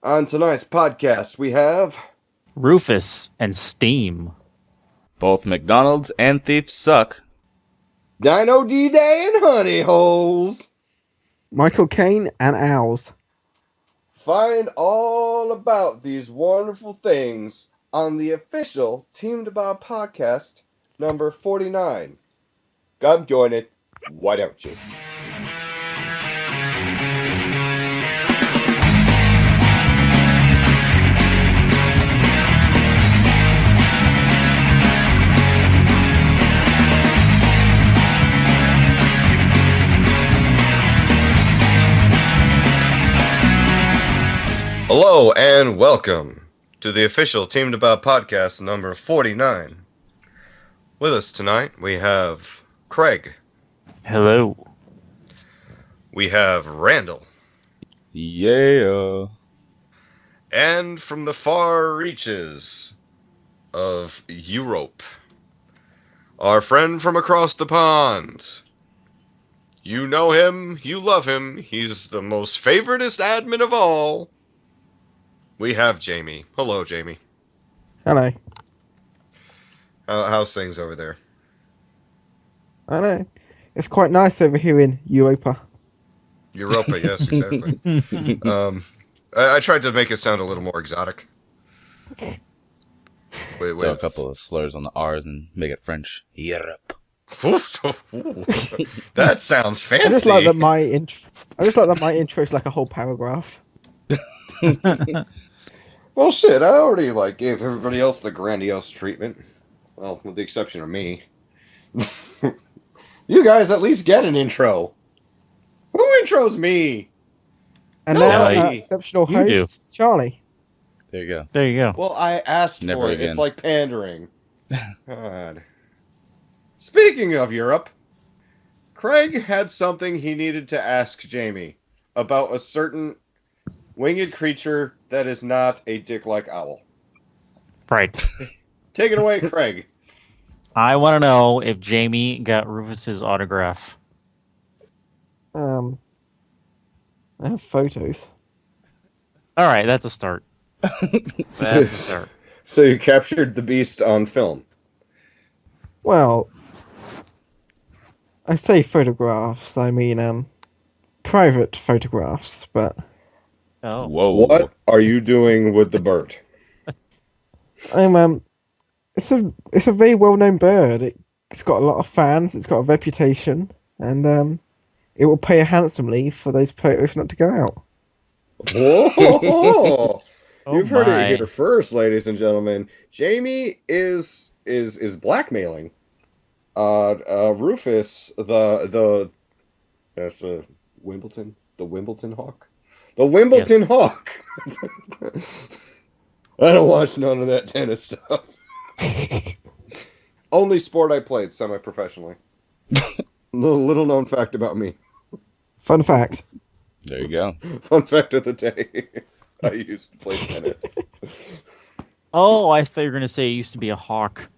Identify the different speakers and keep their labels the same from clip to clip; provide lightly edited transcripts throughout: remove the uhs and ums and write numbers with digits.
Speaker 1: On tonight's podcast, we have
Speaker 2: Rufus and Steam.
Speaker 3: Both McDonald's and thieves suck.
Speaker 1: Dino D-Day and Honey Holes.
Speaker 4: Michael Caine and Owls.
Speaker 1: Find all about these wonderful things on the official Team DBAH Podcast number 49. Come join it. Why don't you? Hello and welcome to the official Team DBAH Podcast number 49. With us tonight we have Craig.
Speaker 2: Hello.
Speaker 1: We have Randall.
Speaker 3: Yeah.
Speaker 1: And from the far reaches of Europe, our friend from across the pond. You know him, you love him, he's the most favoritist admin of all. We have Jamie. Hello, Jamie.
Speaker 4: Hello.
Speaker 1: How's things over there?
Speaker 4: I know. It's quite nice over here in Europa.
Speaker 1: Europa, yes, exactly. I tried to make it sound a little more exotic.
Speaker 3: Throw a couple of slurs on the R's and make it French. Europe.
Speaker 1: That sounds fancy.
Speaker 4: I just like that my intro is like a whole paragraph.
Speaker 1: Well, shit, I already gave everybody else the grandiose treatment. Well, with the exception of me. You guys at least get an intro. Who intros me?
Speaker 4: And
Speaker 1: No,
Speaker 4: now
Speaker 1: I-
Speaker 4: our exceptional
Speaker 2: You do.
Speaker 4: host, Charlie.
Speaker 3: There you go.
Speaker 2: There you go.
Speaker 1: Well, I asked
Speaker 3: Never
Speaker 1: for it.
Speaker 3: again.
Speaker 1: It's like pandering. God. Speaking of Europe, Craig had something he needed to ask Jamie about a certain winged creature that is not a dick-like owl.
Speaker 2: Right.
Speaker 1: Take it away, Craig.
Speaker 2: I want to know if Jamie got Rufus's autograph.
Speaker 4: I have photos.
Speaker 2: All right, that's a start. That's a start.
Speaker 1: So you captured the beast on film.
Speaker 4: Well, I say photographs, I mean private photographs, but
Speaker 2: Oh,
Speaker 3: Whoa.
Speaker 1: What are you doing with the bird?
Speaker 4: I'm it's a very well known bird. It's got a lot of fans, it's got a reputation, and it will pay handsomely for those photos not to go out.
Speaker 1: Whoa! You've heard
Speaker 2: my.
Speaker 1: it here first, ladies and gentlemen. Jamie is blackmailing Rufus the that's Wimbledon Hawk. The Wimbledon Hawk. I don't watch none of that tennis stuff. Only sport I played semi-professionally. Little known fact about me.
Speaker 4: Fun fact.
Speaker 3: There you go.
Speaker 1: Fun fact of the day. I used to play tennis.
Speaker 2: Oh, I thought you were going to say it used to be a hawk.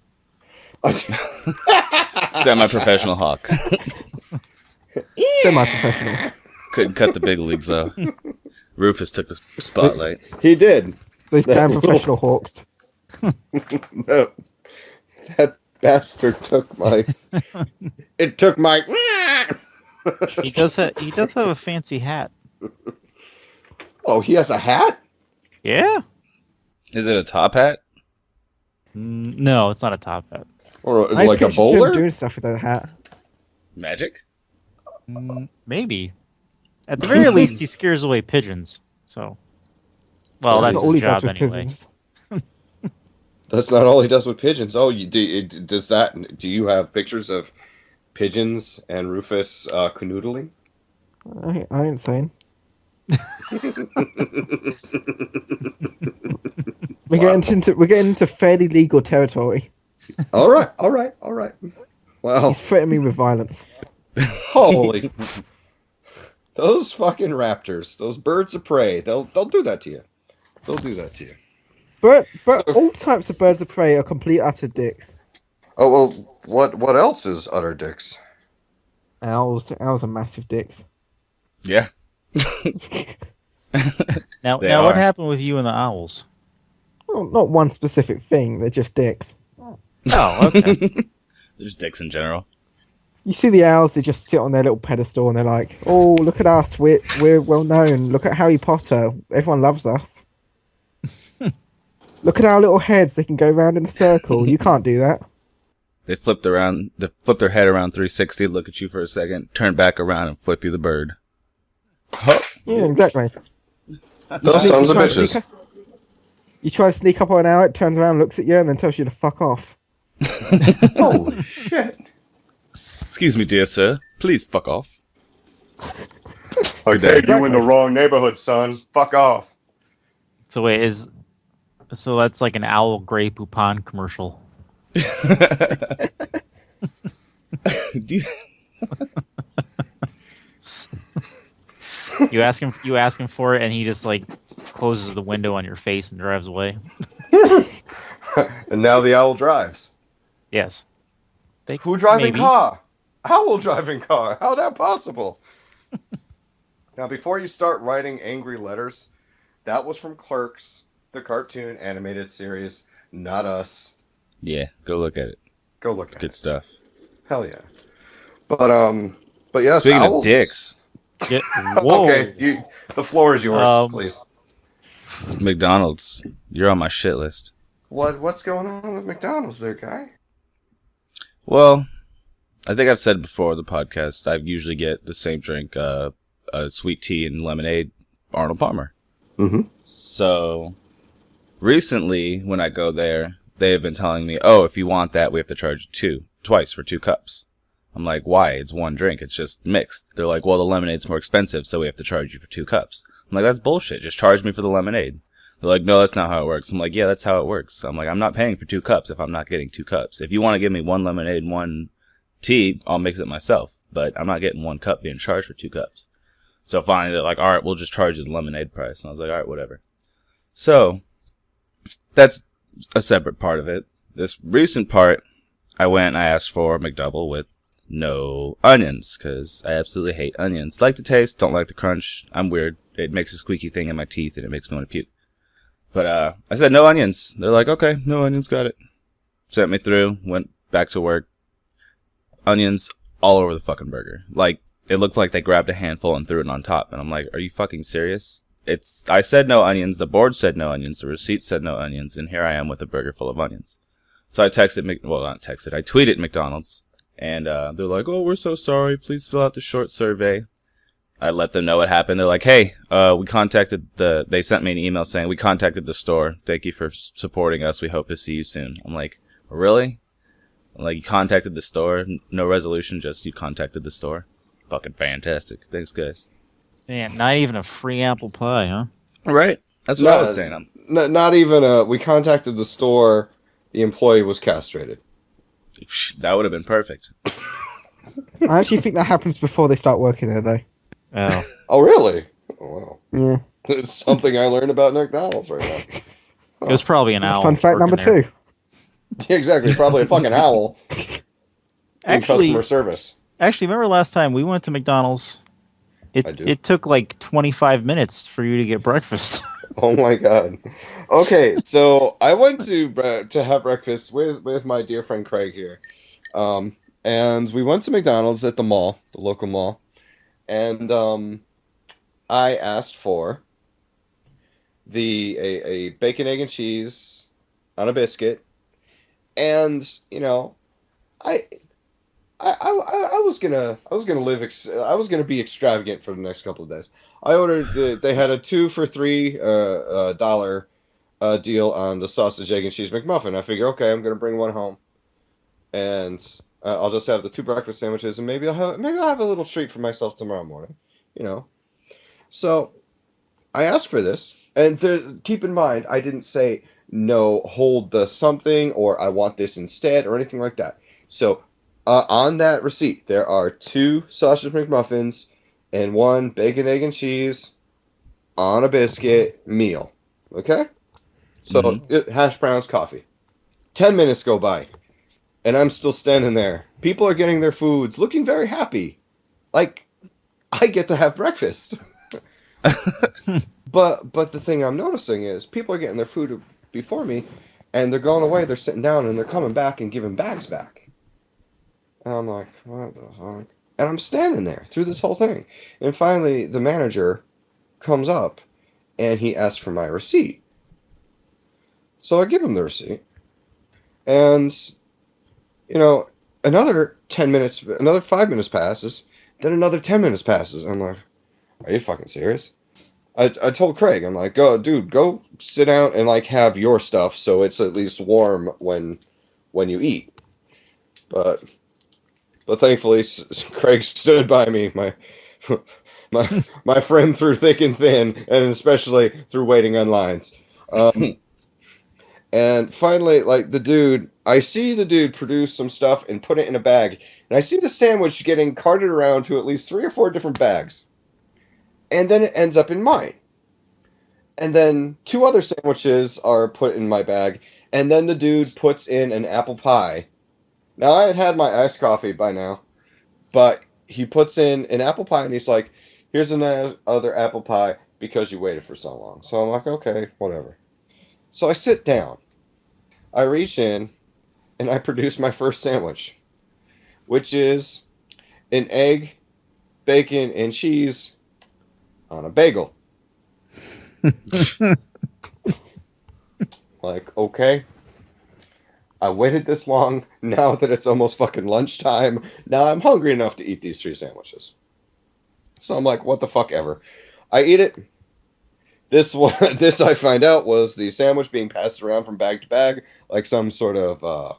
Speaker 3: Semi-professional hawk.
Speaker 4: Semi-professional.
Speaker 3: Couldn't cut the big leagues, though. Rufus took the spotlight.
Speaker 1: He did.
Speaker 4: Those damn professional hawks.
Speaker 1: No, that bastard took my. It took my.
Speaker 2: He does have a fancy hat.
Speaker 1: Oh, he has a hat?
Speaker 2: Yeah.
Speaker 3: Is it a top hat?
Speaker 2: No, it's not a top hat.
Speaker 1: Or
Speaker 4: I
Speaker 1: like a
Speaker 4: pictured him
Speaker 1: bowler?
Speaker 4: doing stuff with that hat.
Speaker 3: Magic?
Speaker 2: Maybe. At the very least, he scares away pigeons. So, well,
Speaker 4: That's
Speaker 2: that's
Speaker 4: all
Speaker 2: his
Speaker 4: he does
Speaker 2: job
Speaker 4: with
Speaker 2: anyway.
Speaker 4: pigeons.
Speaker 1: That's not all he does with pigeons. Oh, does that? Do you have pictures of pigeons and Rufus canoodling?
Speaker 4: I ain't saying. We're getting into fairly legal territory.
Speaker 1: All right. Wow,
Speaker 4: He's threatening me with violence.
Speaker 1: holy! Those fucking raptors, those birds of prey, they'll do that to you. They'll do that to you.
Speaker 4: But all types of birds of prey are complete utter dicks.
Speaker 1: Oh well, what else is utter dicks?
Speaker 4: Owls are massive dicks.
Speaker 3: Yeah.
Speaker 2: Now,
Speaker 3: They
Speaker 2: what
Speaker 3: are.
Speaker 2: happened with you and the owls?
Speaker 4: Well, not one specific thing. They're just dicks.
Speaker 2: Oh, okay.
Speaker 3: There's dicks in general.
Speaker 4: You see the owls, they just sit on their little pedestal and they're like, oh, look at us, we're well known. Look at Harry Potter. Everyone loves us. Look at our little heads, they can go round in a circle. You can't do that.
Speaker 3: They flip their head around 360, look at you for a second, turn back around and flip you the bird. Oh.
Speaker 4: Yeah, exactly.
Speaker 1: Those sons of
Speaker 4: try to
Speaker 1: bitches.
Speaker 4: sneak up- You try to sneak up on an owl, it turns around, looks at you, and then tells you to fuck off.
Speaker 1: Holy shit.
Speaker 3: Excuse me, dear sir. Please fuck off.
Speaker 1: Okay,
Speaker 3: day.
Speaker 1: you in the wrong neighborhood, son. Fuck off.
Speaker 2: So wait, so that's like an owl Grey Poupon commercial.
Speaker 3: Do you-
Speaker 2: You ask him for it, and he just like closes the window on your face and drives away.
Speaker 1: And now the owl drives.
Speaker 2: Yes.
Speaker 1: Who driving
Speaker 2: Maybe.
Speaker 1: car? Owl driving car. How that possible? Now, before you start writing angry letters, that was from Clerks, the cartoon animated series, not us.
Speaker 3: Yeah, go look at it.
Speaker 1: Go look at
Speaker 3: Good
Speaker 1: it.
Speaker 3: stuff.
Speaker 1: Hell yeah. But yes,
Speaker 3: Speaking
Speaker 1: owls...
Speaker 3: of dicks,
Speaker 2: Yeah. Whoa.
Speaker 1: Okay, the floor is yours, please.
Speaker 3: McDonald's, you're on my shit list.
Speaker 1: What's going on with McDonald's there, guy?
Speaker 3: Well, I think I've said before the podcast, I usually get the same drink, a sweet tea and lemonade, Arnold Palmer.
Speaker 1: Mm-hmm.
Speaker 3: So, recently, when I go there, they've been telling me, oh, if you want that, we have to charge you twice for 2 cups. I'm like, why? It's one drink. It's just mixed. They're like, well, the lemonade's more expensive, so we have to charge you for 2 cups. I'm like, that's bullshit. Just charge me for the lemonade. They're like, no, that's not how it works. I'm like, yeah, that's how it works. I'm like, I'm not paying for 2 cups if I'm not getting 2 cups. If you want to give me 1 lemonade and 1 tea, I'll mix it myself. But I'm not getting 1 cup being charged for 2 cups. So finally, they're like, all right, we'll just charge you the lemonade price. And I was like, all right, whatever. So, that's a separate part of it. This recent part, I went and I asked for a McDouble with no onions, because I absolutely hate onions. Like the taste, don't like the crunch. I'm weird. It makes a squeaky thing in my teeth, and it makes me want to puke. But I said no onions. They're like, okay, no onions, got it. Sent me through, went back to work. Onions all over the fucking burger. Like, it looked like they grabbed a handful and threw it on top. And I'm like, are you fucking serious? I said no onions, the board said no onions, the receipt said no onions, and here I am with a burger full of onions. So I tweeted McDonald's, and they're like, oh, we're so sorry, please fill out the short survey. I let them know what happened. They're like, hey, they sent me an email saying, we contacted the store, thank you for supporting us, we hope to see you soon. I'm like, really? I'm like, you contacted the store, no resolution, just you contacted the store? Fucking fantastic, thanks guys.
Speaker 2: Man, not even a free apple pie, huh?
Speaker 3: Right? That's what I was saying.
Speaker 1: Not even we contacted the store, the employee was castrated.
Speaker 3: That would have been perfect.
Speaker 4: I actually think that happens before they start working there, though.
Speaker 2: Oh.
Speaker 1: Oh, really? Oh, wow.
Speaker 4: Yeah.
Speaker 1: It's something I learned about McDonald's right now.
Speaker 2: It was probably an owl.
Speaker 4: Fun fact
Speaker 2: working
Speaker 4: number
Speaker 2: there.
Speaker 4: 2.
Speaker 1: Yeah, exactly. Probably a fucking owl in
Speaker 2: Actually,
Speaker 1: customer service.
Speaker 2: remember last time we went to McDonald's?
Speaker 1: I do.
Speaker 2: It took like 25 minutes for you to get breakfast.
Speaker 1: Oh my god. Okay, so I went to have breakfast with my dear friend Craig here, and we went to McDonald's at the mall, the local mall, and I asked for a bacon, egg, and cheese on a biscuit, and you know, I was gonna be extravagant for the next couple of days. I ordered they had a 2 for $3 dollar deal on the sausage, egg, and cheese McMuffin. I figure, okay, I'm gonna bring one home, and I'll just have the 2 breakfast sandwiches, and maybe I'll have a little treat for myself tomorrow morning, you know. So I asked for this, and keep in mind, I didn't say no, hold the something, or I want this instead, or anything like that. So on that receipt, there are 2 sausage McMuffins and 1 bacon, egg, and cheese on a biscuit meal. Okay? So, hash browns, coffee. 10 minutes go by, and I'm still standing there. People are getting their foods, looking very happy. Like, I get to have breakfast. But the thing I'm noticing is people are getting their food before me, and they're going away. They're sitting down and they're coming back and giving bags back. And I'm like, what the fuck? And I'm standing there through this whole thing. And finally, the manager comes up and he asks for my receipt. So I give him the receipt. And, another 10 minutes, another 5 minutes passes. Then another 10 minutes passes. I'm like, are you fucking serious? I told Craig, I'm like, go sit down and have your stuff so it's at least warm when you eat. But thankfully, Craig stood by me, my friend through thick and thin, and especially through waiting on lines. And finally, I see the dude produce some stuff and put it in a bag, and I see the sandwich getting carted around to at least 3 or 4 different bags. And then it ends up in mine. And then 2 other sandwiches are put in my bag. And then the dude puts in an apple pie. Now, I had my iced coffee by now. But he puts in an apple pie and he's like, here's another apple pie because you waited for so long. So I'm like, okay, whatever. So I sit down. I reach in and I produce my first sandwich. Which is an egg, bacon, and cheese on a bagel. Okay. I waited this long. Now that it's almost fucking lunchtime, now I'm hungry enough to eat these 3 sandwiches. So I'm like, what the fuck ever. I eat it. This I find out was the sandwich being passed around from bag to bag like some sort of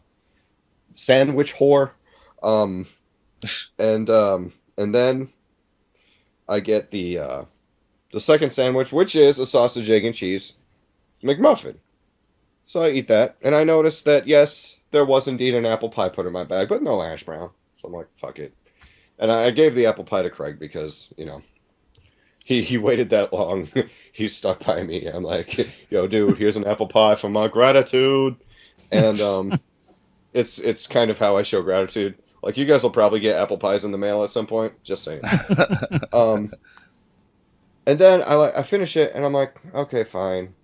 Speaker 1: sandwich whore. And then I get the second sandwich, which is a sausage, egg, and cheese McMuffin. So I eat that, and I noticed that, yes, there was indeed an apple pie put in my bag, but no hash brown. So I'm like, fuck it. And I gave the apple pie to Craig because, he waited that long. He stuck by me. I'm like, yo, dude, here's an apple pie for my gratitude. And it's kind of how I show gratitude. Like, you guys will probably get apple pies in the mail at some point. Just saying. And then I finish it, and I'm like, okay, fine.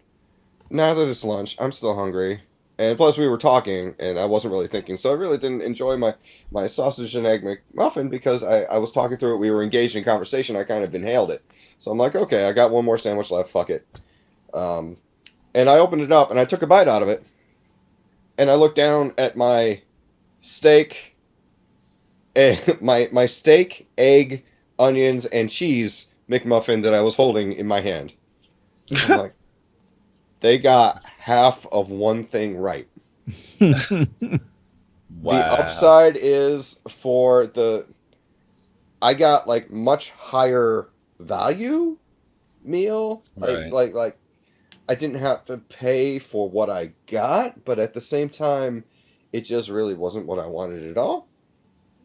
Speaker 1: Now that it's lunch, I'm still hungry. And plus, we were talking, and I wasn't really thinking. So I really didn't enjoy my sausage and egg McMuffin because I was talking through it. We were engaged in conversation. I kind of inhaled it. So I'm like, okay, I got one more sandwich left. Fuck it. And I opened it up, and I took a bite out of it. And I looked down at my steak, my steak, egg, onions, and cheese McMuffin that I was holding in my hand. I'm like, they got half of one thing right.
Speaker 3: Wow.
Speaker 1: The upside is I got much higher value meal.
Speaker 3: Right.
Speaker 1: Like I didn't have to pay for what I got, but at the same time, it just really wasn't what I wanted at all.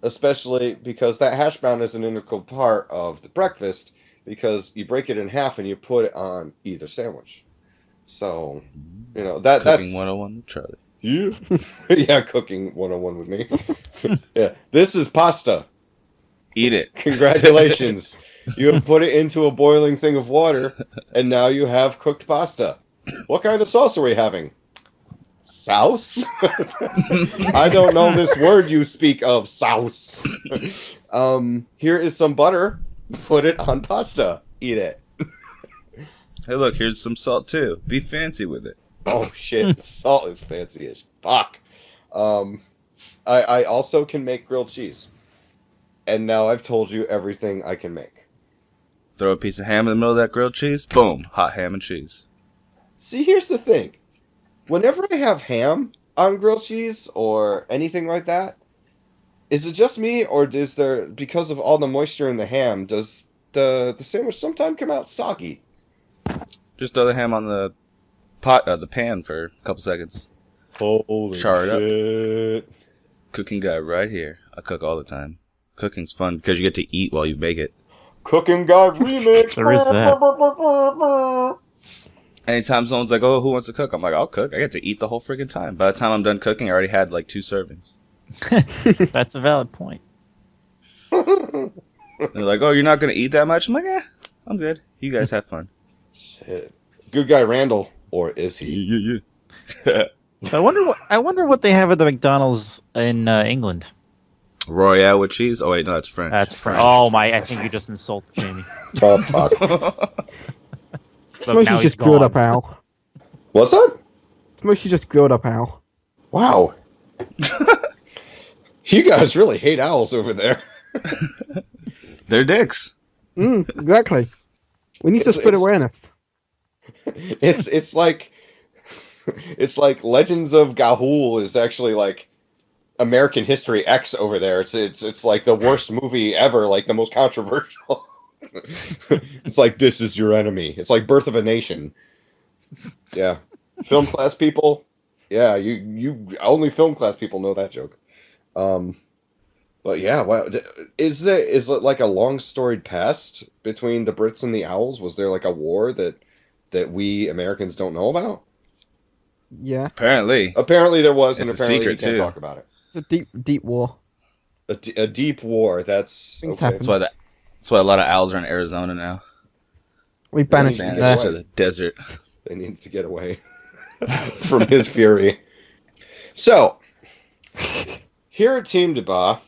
Speaker 1: Especially because that hash brown is an integral part of the breakfast because you break it in half and you put it on either sandwich. So, that's...
Speaker 3: Cooking 101 with Charlie.
Speaker 1: Yeah. Yeah, cooking 101 with me. Yeah, this is pasta.
Speaker 3: Eat it.
Speaker 1: Congratulations. You have put it into a boiling thing of water, and now you have cooked pasta. What kind of sauce are we having? Sauce? I don't know this word you speak of, sauce. Here is some butter. Put it on pasta. Eat it.
Speaker 3: Hey, look, here's some salt, too. Be fancy with it.
Speaker 1: Oh, shit. Salt is fancy as fuck. I also can make grilled cheese. And now I've told you everything I can make.
Speaker 3: Throw a piece of ham in the middle of that grilled cheese. Boom. Hot ham and cheese.
Speaker 1: See, here's the thing. Whenever I have ham on grilled cheese or anything like that, is it just me, or is there, because of all the moisture in the ham, does the sandwich sometimes come out soggy?
Speaker 3: Just throw the ham on the the pan for a couple seconds.
Speaker 1: Holy
Speaker 3: Char it
Speaker 1: shit.
Speaker 3: up. Cooking guy right here. I cook all the time. Cooking's fun because you get to eat while you make it.
Speaker 1: Cooking guy remix.
Speaker 2: There is that.
Speaker 3: Anytime someone's like, oh, who wants to cook? I'm like, I'll cook. I get to eat the whole freaking time. By the time I'm done cooking, I already had 2 servings.
Speaker 2: That's a valid point.
Speaker 3: And they're like, oh, you're not going to eat that much? I'm like, I'm good. You guys have fun.
Speaker 1: Shit. Good guy Randall, or is he?
Speaker 3: Yeah.
Speaker 2: So I wonder what they have at the McDonald's in England.
Speaker 3: Royale with cheese. Oh wait, no, that's French.
Speaker 2: That's French. Oh my! I think you just insulted Jamie.
Speaker 1: Oh, fuck.
Speaker 4: It's
Speaker 2: Look,
Speaker 4: mostly
Speaker 2: now he's
Speaker 4: just grilled
Speaker 2: gone.
Speaker 4: up Al.
Speaker 1: What's that?
Speaker 4: It's mostly just grilled up Al.
Speaker 1: Wow. You guys really hate owls over there.
Speaker 3: They're dicks.
Speaker 4: Exactly. We need to spread awareness.
Speaker 1: It's like Legends of Ga'Hoole is actually like American History X over there. It's like the worst movie ever, like the most controversial. It's like, this is your enemy. It's like Birth of a Nation. Yeah. Film class people. Yeah, you only film class people know that joke. But yeah, wow. Is it like a long storied past between the Brits and the Owls? Was there like a war that we Americans don't know about?
Speaker 4: Yeah.
Speaker 3: Apparently
Speaker 1: Apparently there was,
Speaker 3: It's
Speaker 1: and
Speaker 3: a
Speaker 1: apparently
Speaker 3: secret,
Speaker 1: we can't
Speaker 3: too.
Speaker 1: talk about it.
Speaker 4: It's a deep war.
Speaker 1: A deep war. That's
Speaker 4: Things
Speaker 1: okay.
Speaker 4: happen.
Speaker 3: that's why a lot of owls are in Arizona now.
Speaker 4: We banished
Speaker 1: Yeah,
Speaker 4: it
Speaker 3: Banished
Speaker 4: there.
Speaker 3: to the desert.
Speaker 1: They need to get away from his fury. So, here at Team DBAH,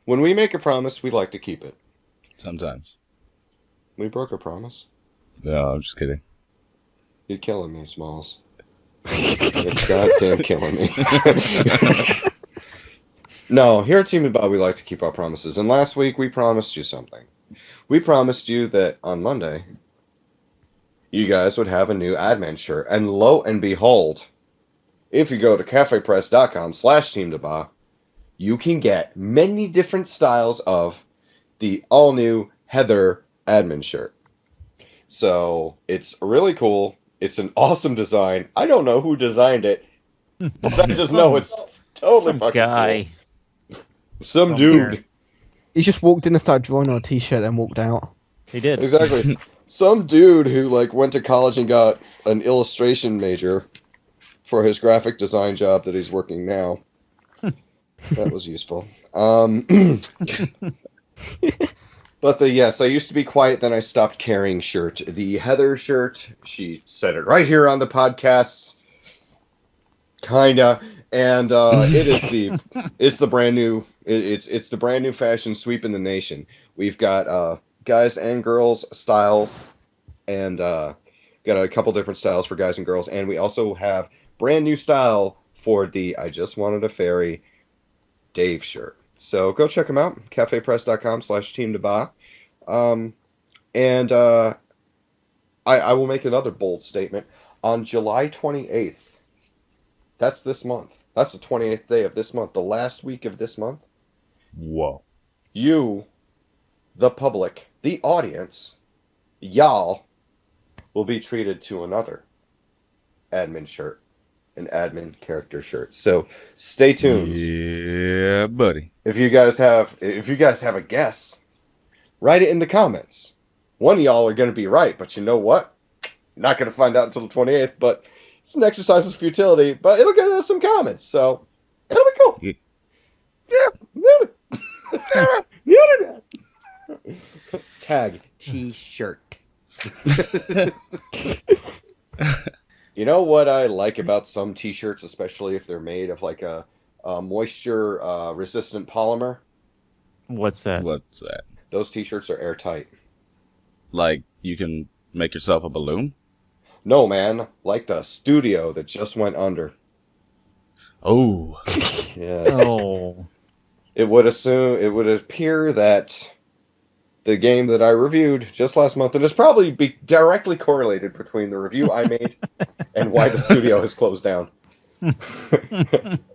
Speaker 1: when we make a promise, we like to keep it.
Speaker 3: Sometimes.
Speaker 1: We broke a promise.
Speaker 3: No, I'm just kidding.
Speaker 1: You're killing me, Smalls. You're goddamn killing me. No, here at Team DBAH, we like to keep our promises. And last week, we promised you something. We promised you that on Monday, you guys would have a new admin shirt. And lo and behold, if you go to cafepress.com/TeamDBAH, you can get many different styles of the all-new Heather admin shirt. So, it's really cool. It's an awesome design. I don't know who designed it, but I just know it's totally
Speaker 2: Some
Speaker 1: fucking
Speaker 2: guy.
Speaker 1: cool. Some
Speaker 2: Somewhere.
Speaker 1: dude.
Speaker 4: He just walked in and started drawing on a t-shirt and walked out.
Speaker 2: He did.
Speaker 1: Exactly. Some dude who like went to college and got an illustration major for his graphic design job that he's working now. That was useful. But yes, I used to be quiet, then I stopped carrying shirt. The Heather shirt, she said it right here on the podcast. Kinda. And it's the brand new it's the brand new fashion sweep in the nation. We've got guys and girls styles, and got a couple different styles for guys and girls, and we also have brand new style for the I Just Wanted a Fairy Dave shirt. So go check them out, cafepress.com/TeamDBAH. And I will make another bold statement. On July 28th, that's this month. That's the 28th day of this month, the last week of this month.
Speaker 3: Whoa.
Speaker 1: You, the public, the audience, y'all, will be treated to another admin shirt, an admin character shirt. So stay tuned.
Speaker 3: Yeah, buddy.
Speaker 1: If you guys have a guess, write it in the comments. One of y'all are going to be right, but you know what? You're not going to find out until the 28th, but it's an exercise of futility, but it'll get us some comments, so it'll be cool. Yeah. Tag T-shirt. You know what I like about some T-shirts, especially if they're made of like a moisture resistant polymer?
Speaker 2: What's that?
Speaker 3: What's that?
Speaker 1: Those T-shirts are airtight.
Speaker 3: Like, you can make yourself a balloon?
Speaker 1: No, man, like the studio that just went under.
Speaker 3: Oh.
Speaker 1: Yes.
Speaker 2: Oh.
Speaker 1: It would appear that the game that I reviewed just last month, and it's probably be directly correlated between the review I made and why the studio has closed down.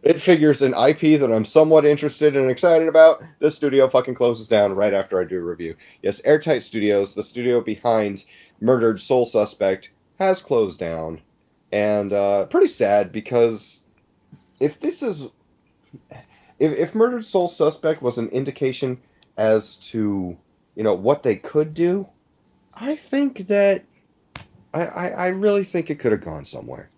Speaker 1: It figures an IP that I'm somewhat interested and excited about. The studio fucking closes down right after I do a review. Yes, Airtight Studios, the studio behind Murdered Soul Suspect, has closed down. And pretty sad, because if Murdered Soul Suspect was an indication as to, what they could do, I think that I really think it could have gone somewhere.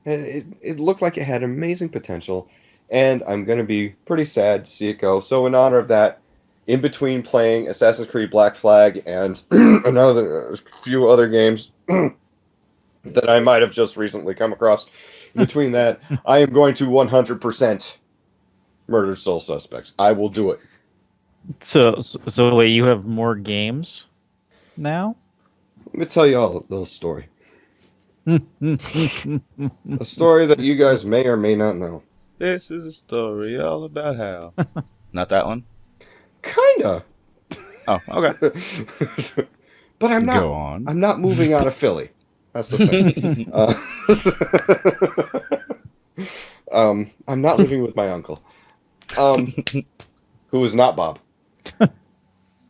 Speaker 1: It looked like it had amazing potential, and I'm going to be pretty sad to see it go. So in honor of that, in between playing Assassin's Creed Black Flag and a few other games that I might have just recently come across. In between that, I am going to 100% murder Soul Suspects. I will do it.
Speaker 2: So wait, you have more games now?
Speaker 1: Let me tell you all a little story. A story that you guys may or may not know.
Speaker 3: This is a story all about how. Not that one?
Speaker 1: Kinda.
Speaker 3: Oh, okay.
Speaker 1: But I'm not.
Speaker 3: Go on.
Speaker 1: I'm not moving out of Philly. That's the thing. I'm not living with my uncle, who is not Bob.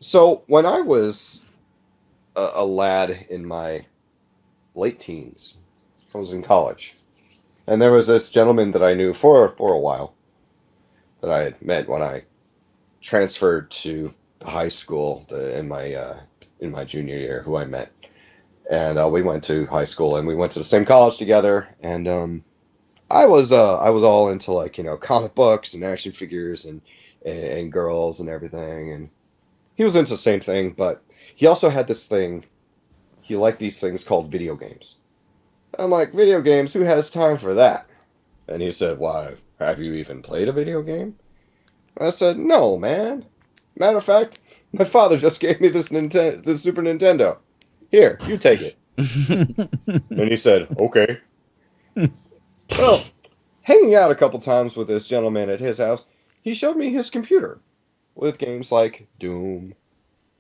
Speaker 1: So when I was a lad in my late teens, I was in college, and there was this gentleman that I knew for a while that I had met when I transferred to the high school in my junior year, who I met. And we went to high school, and we went to the same college together. And I was all into, like, comic books and action figures and girls and everything. And he was into the same thing, but he also had this thing. He liked these things called video games. I'm like, video games? Who has time for that? And he said, why, have you even played a video game? I said, no, man. Matter of fact, my father just gave me this Super Nintendo. Here, you take it. And he said, okay. Well, hanging out a couple times with this gentleman at his house, he showed me his computer with games like Doom,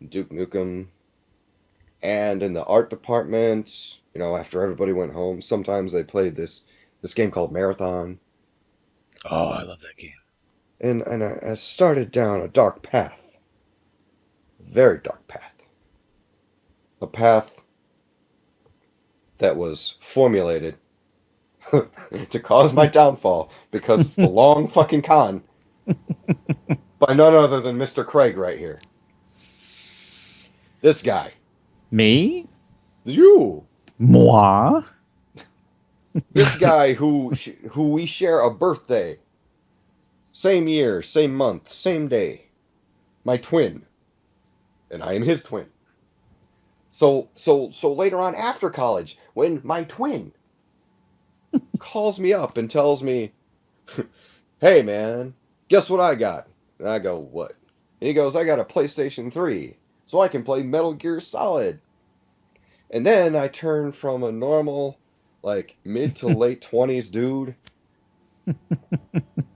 Speaker 1: Duke Nukem, and in the art department, after everybody went home, sometimes they played this game called Marathon.
Speaker 3: Oh, I love that game.
Speaker 1: And I started down a dark path. Very dark path. A path that was formulated to cause my downfall because it's the long fucking con by none other than Mr. Craig right here. This guy.
Speaker 2: Me?
Speaker 1: You.
Speaker 2: Moi?
Speaker 1: This guy who we share a birthday. Same year, same month, same day. My twin. And I am his twin. So later on after college, when my twin calls me up and tells me, hey man, guess what I got? And I go, what? And he goes, I got a PlayStation 3, so I can play Metal Gear Solid. And then I turn from a normal, like, mid to late 20s dude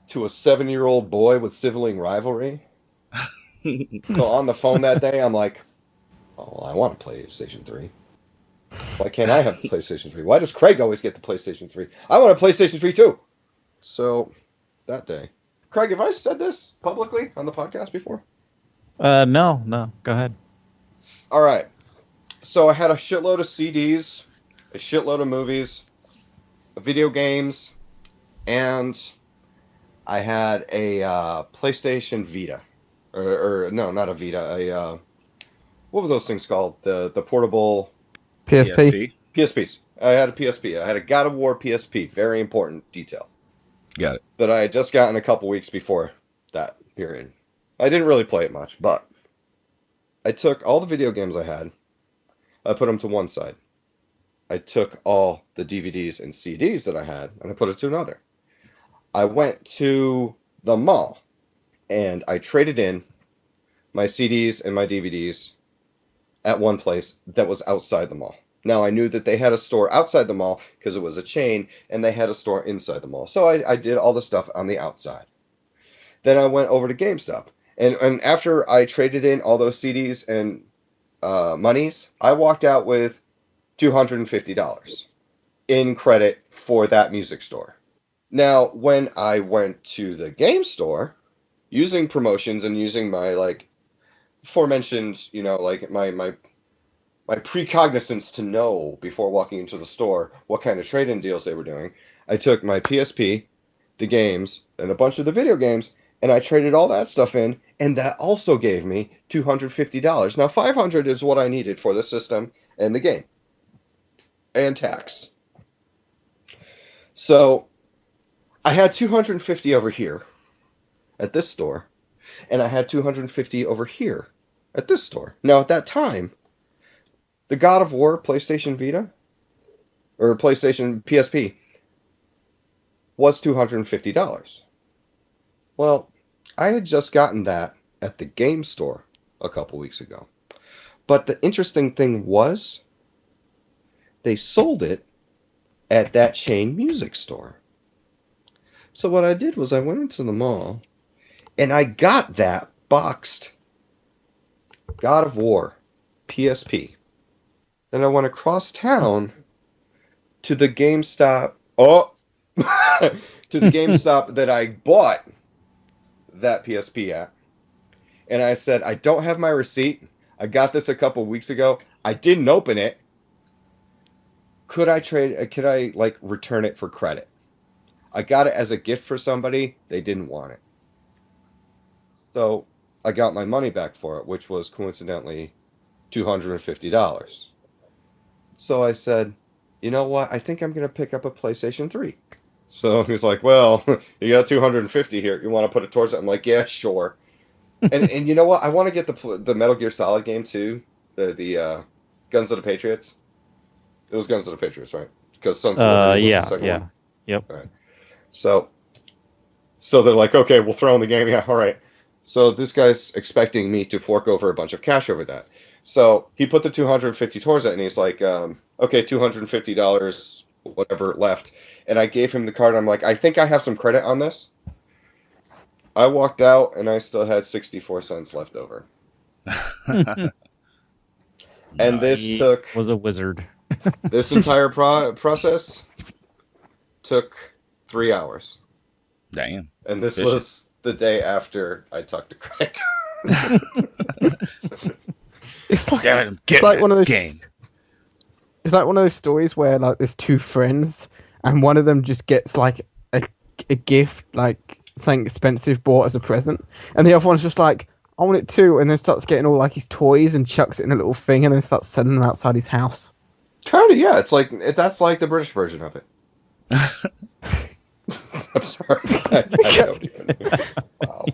Speaker 1: to a 7-year-old boy with sibling rivalry. So on the phone that day, I'm like, oh, I want a PlayStation 3. Why can't I have a PlayStation 3? Why does Craig always get the PlayStation 3? I want a PlayStation 3 too. So, that day. Craig, have I said this publicly on the podcast before?
Speaker 2: No. Go ahead.
Speaker 1: All right. So I had a shitload of CDs, a shitload of movies, video games, and I had a PlayStation Vita. Or no, not a Vita. What were those things called? The portable
Speaker 4: PSP.
Speaker 1: PSPs. I had a PSP. I had a God of War PSP. Very important detail.
Speaker 3: Got it.
Speaker 1: That I had just gotten a couple weeks before that period. I didn't really play it much, but I took all the video games I had. I put them to one side. I took all the DVDs and CDs that I had, and I put it to another. I went to the mall, and I traded in my CDs and my DVDs at one place that was outside the mall. Now, I knew that they had a store outside the mall because it was a chain, and they had a store inside the mall. So I did all the stuff on the outside. Then I went over to GameStop. And after I traded in all those CDs and monies, I walked out with $250 in credit for that music store. Now, when I went to the game store, using promotions and using my, like, aforementioned, like, my precognizance to know before walking into the store what kind of trade-in deals they were doing, I took my PSP, the games, and a bunch of the video games, and I traded all that stuff in, and that also gave me $250. Now, $500 is what I needed for the system and the game. And tax. So, I had $250 over here at this store, and I had 250 over here at this store. Now, at that time, the God of War PlayStation Vita, or PlayStation PSP, was $250. Well, I had just gotten that at the game store a couple weeks ago. But the interesting thing was, they sold it at that chain music store. So what I did was I went into the mall, and I got that boxed God of War PSP. Then I went across town to the GameStop. Oh, to the GameStop that I bought that PSP at, and I said, I don't have my receipt. I got this a couple weeks ago. I didn't open it. Could I return it for credit? I got it as a gift for somebody. They didn't want it. So I got my money back for it, which was coincidentally $250. So I said, you know what? I think I'm going to pick up a PlayStation 3. So he's like, well, you got 250 here. You want to put it towards it? I'm like, yeah, sure. And you know what? I want to get the Metal Gear Solid game too. The Guns of the Patriots. It was Guns of the Patriots, right? Because Sons of Liberty was the second one.
Speaker 2: Yep.
Speaker 1: All right. So they're like, okay, we'll throw in the game. Yeah, all right. So this guy's expecting me to fork over a bunch of cash over that. So he put the 250 towards it, and he's like, okay, $250, whatever left. And I gave him the card. I'm like, I think I have some credit on this. I walked out, and I still had 64 cents left over. And this
Speaker 2: was a wizard.
Speaker 1: This entire process took 3 hours.
Speaker 3: Damn.
Speaker 1: And this was the day after I talked to Craig.
Speaker 4: It's like,
Speaker 3: Damn it,
Speaker 4: it's like one of those
Speaker 3: game.
Speaker 4: It's like one of those stories where like there's two friends and one of them just gets like a gift, like something expensive bought as a present, and the other one's just like, I want it too, and then starts getting all like his toys and chucks it in a little thing and then starts selling them outside his house.
Speaker 1: Kind of, yeah. It's like that's like the British version of it. I'm sorry. I don't even. Wow.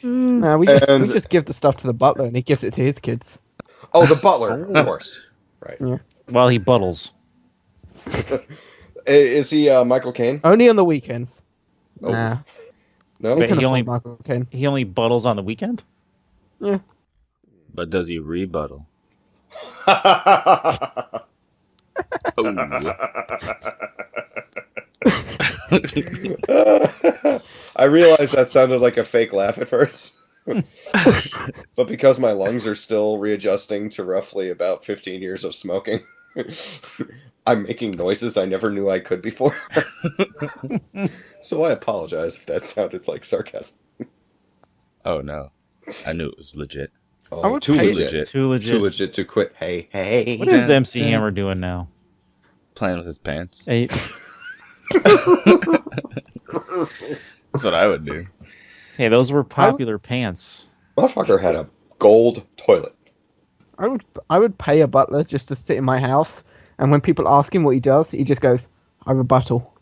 Speaker 4: No, we just give the stuff to the butler and he gives it to his kids.
Speaker 1: Oh, the butler, of course. Right.
Speaker 4: Yeah.
Speaker 2: Well, he buttles.
Speaker 1: Is he Michael Caine?
Speaker 4: Only on the weekends.
Speaker 1: Oh.
Speaker 4: Nah.
Speaker 1: No?
Speaker 2: But he only
Speaker 4: Michael Caine.
Speaker 2: He only buttles on the weekend?
Speaker 4: Yeah.
Speaker 3: But does he rebuttal?
Speaker 1: I realized that sounded like a fake laugh at first. But because my lungs are still readjusting to roughly about 15 years of smoking, I'm making noises I never knew I could before. So I apologize if that sounded like sarcasm.
Speaker 3: Oh no, I knew it was legit.
Speaker 1: Oh, too legit.
Speaker 2: Too legit.
Speaker 1: Too legit to quit. Hey.
Speaker 2: What is MC Hammer doing now?
Speaker 3: Playing with his pants.
Speaker 2: Hey,
Speaker 3: That's what I would do.
Speaker 2: hey, those were popular pants.
Speaker 1: Motherfucker had a gold toilet.
Speaker 4: I would pay a butler just to sit in my house, and when people ask him what he does, he just goes, I rebuttal.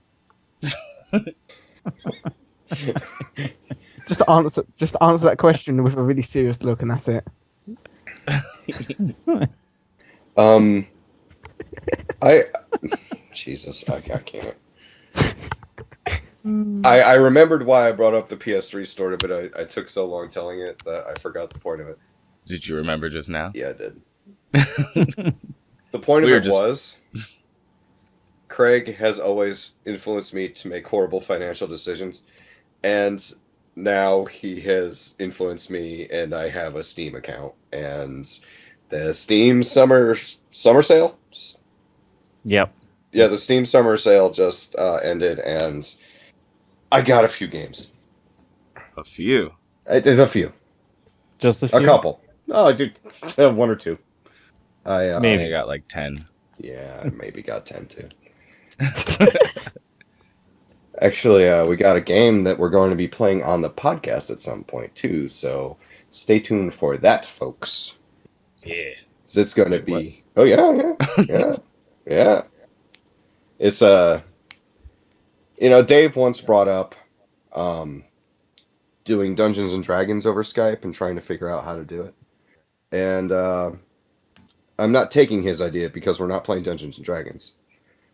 Speaker 4: Just answer that question with a really serious look, and that's it.
Speaker 1: Jesus, I can't. I remembered why I brought up the PS3 story, but I took so long telling it that I forgot the point of it.
Speaker 3: Did you remember just now?
Speaker 1: Yeah, I did. The point of it was, Craig has always influenced me to make horrible financial decisions, and now he has influenced me, and I have a Steam account, and the Steam summer sale?
Speaker 2: Yep.
Speaker 1: Yeah, the Steam summer sale just ended, and I got a few games.
Speaker 3: A few.
Speaker 1: I did a few.
Speaker 2: Just a few?
Speaker 1: A couple. No, I did one or two. I
Speaker 3: Maybe got like 10.
Speaker 1: Yeah, I maybe got 10 too. Actually, we got a game that we're going to be playing on the podcast at some point too, so stay tuned for that, folks.
Speaker 3: Yeah.
Speaker 1: It's going to be... Oh, yeah. It's Dave once brought up doing Dungeons and Dragons over Skype and trying to figure out how to do it. And I'm not taking his idea because we're not playing Dungeons and Dragons.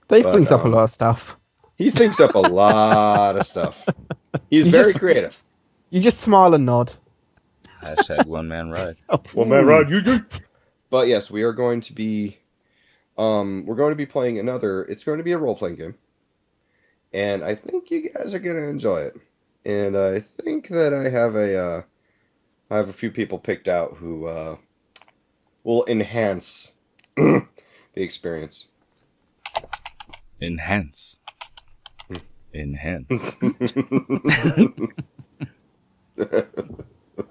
Speaker 4: Dave brings up a lot of stuff.
Speaker 1: He thinks up a lot of stuff. He's very creative.
Speaker 4: You just smile and nod.
Speaker 3: Hashtag one man ride.
Speaker 1: One man ride, you. But yes, we are going to be, we're going to be playing another. It's going to be a role playing game, and I think you guys are going to enjoy it. And I think that I have a few people picked out who will enhance the experience.
Speaker 3: Enhance. Enhance.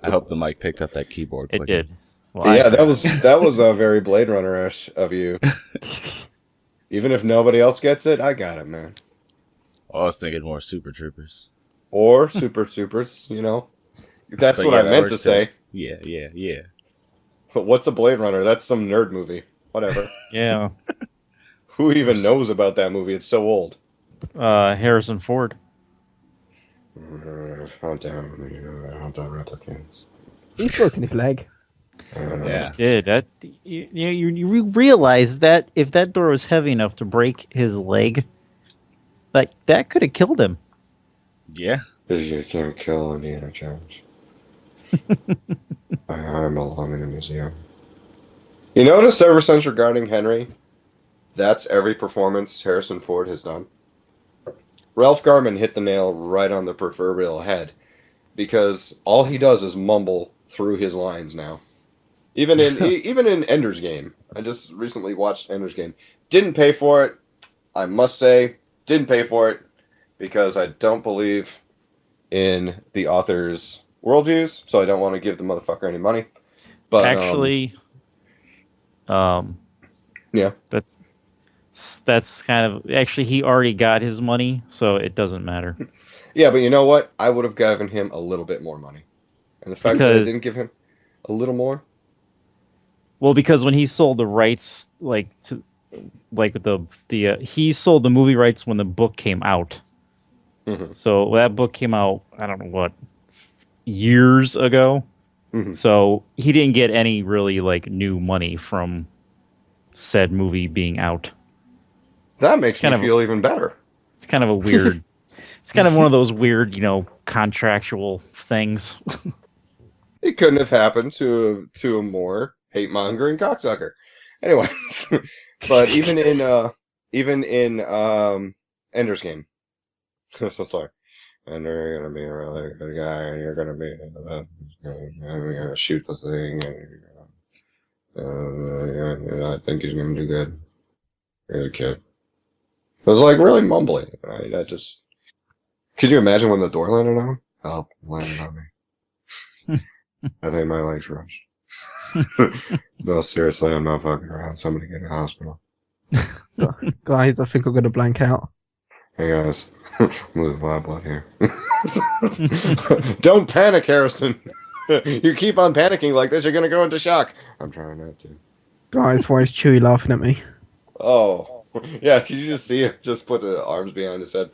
Speaker 3: I hope the mic picked up that keyboard.
Speaker 2: It did.
Speaker 3: Well,
Speaker 1: yeah, that was a very Blade Runner-ish of you. Even if nobody else gets it, I got it, man.
Speaker 3: I was thinking more Super Troopers.
Speaker 1: Or Super Supers, you know. That's
Speaker 3: But
Speaker 1: what
Speaker 3: yeah,
Speaker 1: I
Speaker 3: that
Speaker 1: meant to
Speaker 3: works
Speaker 1: say.
Speaker 3: Yeah.
Speaker 1: But what's a Blade Runner? That's some nerd movie. Whatever.
Speaker 2: Yeah.
Speaker 1: Who even knows about that movie? It's so old.
Speaker 2: Harrison Ford.
Speaker 1: Hunt down replicants.
Speaker 4: He's broken his leg.
Speaker 3: Yeah.
Speaker 2: Did that? You realize that if that door was heavy enough to break his leg, like that could have killed him.
Speaker 3: Yeah.
Speaker 1: You can't kill Indiana Jones. I belong in a museum. You notice ever since regarding Henry, that's every performance Harrison Ford has done. Ralph Garman hit the nail right on the proverbial head, because all he does is mumble through his lines now. Even in Ender's Game. I just recently watched Ender's Game. Didn't pay for it. I must say, didn't pay for it because I don't believe in the author's worldviews, so I don't want to give the motherfucker any money. But
Speaker 2: actually,
Speaker 1: yeah,
Speaker 2: that's kind of actually he already got his money, so it doesn't matter.
Speaker 1: Yeah, but you know what? I would have given him a little bit more money, and the fact that I didn't give him a little more.
Speaker 2: Well, because when he sold the rights, he sold the movie rights when the book came out.
Speaker 1: Mm-hmm.
Speaker 2: So that book came out, I don't know what, years ago.
Speaker 1: Mm-hmm.
Speaker 2: So he didn't get any really new money from said movie being out.
Speaker 1: That makes me feel even better.
Speaker 2: It's kind of a weird. It's kind of one of those weird, contractual things.
Speaker 1: It couldn't have happened to a more hate-mongering cocksucker. Anyway, but even in Ender's Game, so sorry. And you're gonna be a really good guy, and you're gonna be, we're gonna shoot the thing, and I think he's gonna do good. You're the kid. It was really mumbling. Right? Could you imagine when the door landed on him? Help, landed on me. I think my legs rushed. No, seriously, I'm not fucking around. Somebody get to the hospital.
Speaker 4: Guys, I think I'm going to blank out.
Speaker 1: Hey guys, losing a lot of blood here. Don't panic, Harrison. You keep on panicking like this, you're going to go into shock. I'm trying not to.
Speaker 4: Guys, why is Chewie laughing at me?
Speaker 1: Oh, yeah, can you just see him just put the arms behind his head?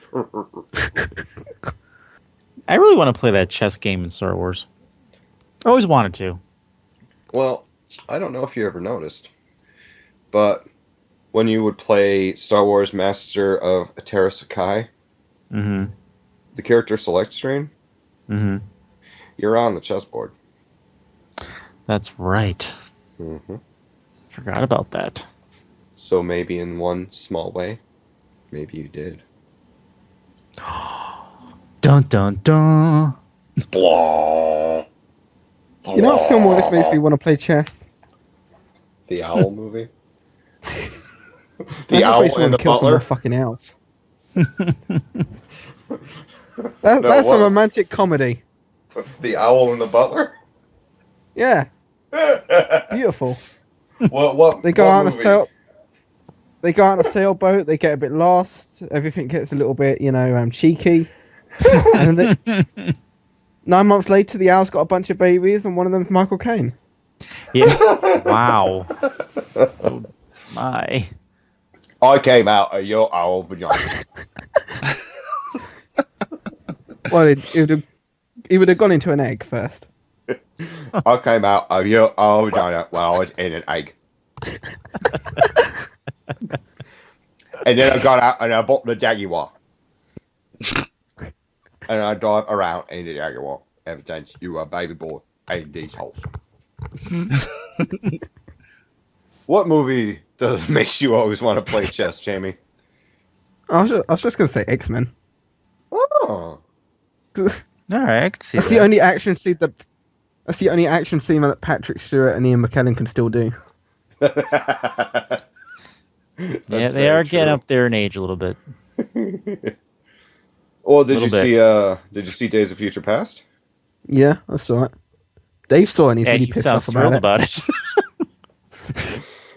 Speaker 2: I really want to play that chess game in Star Wars. I always wanted to.
Speaker 1: Well, I don't know if you ever noticed, but when you would play Star Wars Master of Terra Sakai, the character select screen, you're on the chessboard.
Speaker 2: That's right. Forgot about that.
Speaker 1: So maybe in one small way, maybe you did.
Speaker 2: Dun dun dun.
Speaker 1: Blah.
Speaker 4: You know what film always makes me want to play chess?
Speaker 1: The Owl movie?
Speaker 4: The
Speaker 1: Owl and the Butler?
Speaker 4: Fucking owls. That's a romantic comedy.
Speaker 1: The Owl and the Butler?
Speaker 4: Yeah. Beautiful.
Speaker 1: What
Speaker 4: They go
Speaker 1: what
Speaker 4: out on a
Speaker 1: movie?
Speaker 4: sail. They go out on a sailboat. They get a bit lost. Everything gets a little bit, cheeky. And then 9 months later, the owl's got a bunch of babies, and one of them's Michael Caine.
Speaker 2: Yeah. Wow. Oh, my.
Speaker 1: I came out of your owl vagina.
Speaker 4: Well, it would have gone into an egg first.
Speaker 1: I came out of your vagina while I was in an egg. And then I got out and I bought the Jaguar. And I drive around in the Jaguar ever since you were a baby boy in these holes. What movie makes you always want to play chess, Jamie?
Speaker 4: I was just gonna say X-Men.
Speaker 1: Oh.
Speaker 2: All right, I can see
Speaker 4: That's
Speaker 2: that.
Speaker 4: the only action scene that. That's the only action scene that Patrick Stewart and Ian McKellen can still do.
Speaker 2: Yeah, they are getting up there in age a little bit.
Speaker 1: Well, did
Speaker 2: Little
Speaker 1: you see Days of Future Past?
Speaker 4: Yeah, I saw it. Dave saw it and he's
Speaker 2: Yeah,
Speaker 4: really
Speaker 2: he
Speaker 4: pissed
Speaker 2: sounds
Speaker 4: off
Speaker 2: thrilled
Speaker 4: about it.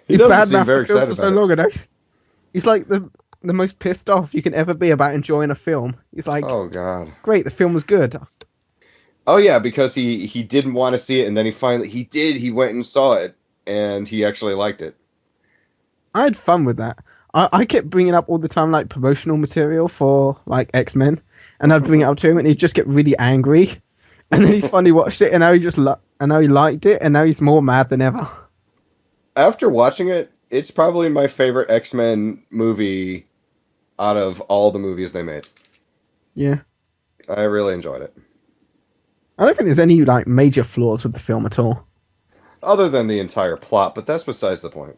Speaker 1: He
Speaker 4: He's
Speaker 1: doesn't
Speaker 4: bad
Speaker 1: seem
Speaker 4: mouth
Speaker 1: very
Speaker 4: the film
Speaker 1: excited
Speaker 4: for so
Speaker 1: about
Speaker 4: long, and he's like the most pissed off you can ever be about enjoying a film. He's like,
Speaker 1: Oh God.
Speaker 4: great, the film was good.
Speaker 1: Oh yeah, because he didn't want to see it, and then he did. He went and saw it, and he actually liked it.
Speaker 4: I had fun with that. I kept bringing up all the time like promotional material for like X-Men, and I'd bring it up to him, and he'd just get really angry. And then he finally watched it, and now he liked it, and now he's more mad than ever.
Speaker 1: After watching it, it's probably my favorite X-Men movie out of all the movies they made.
Speaker 4: Yeah,
Speaker 1: I really enjoyed it.
Speaker 4: I don't think there's any like major flaws with the film at all.
Speaker 1: Other than the entire plot, but that's besides the point.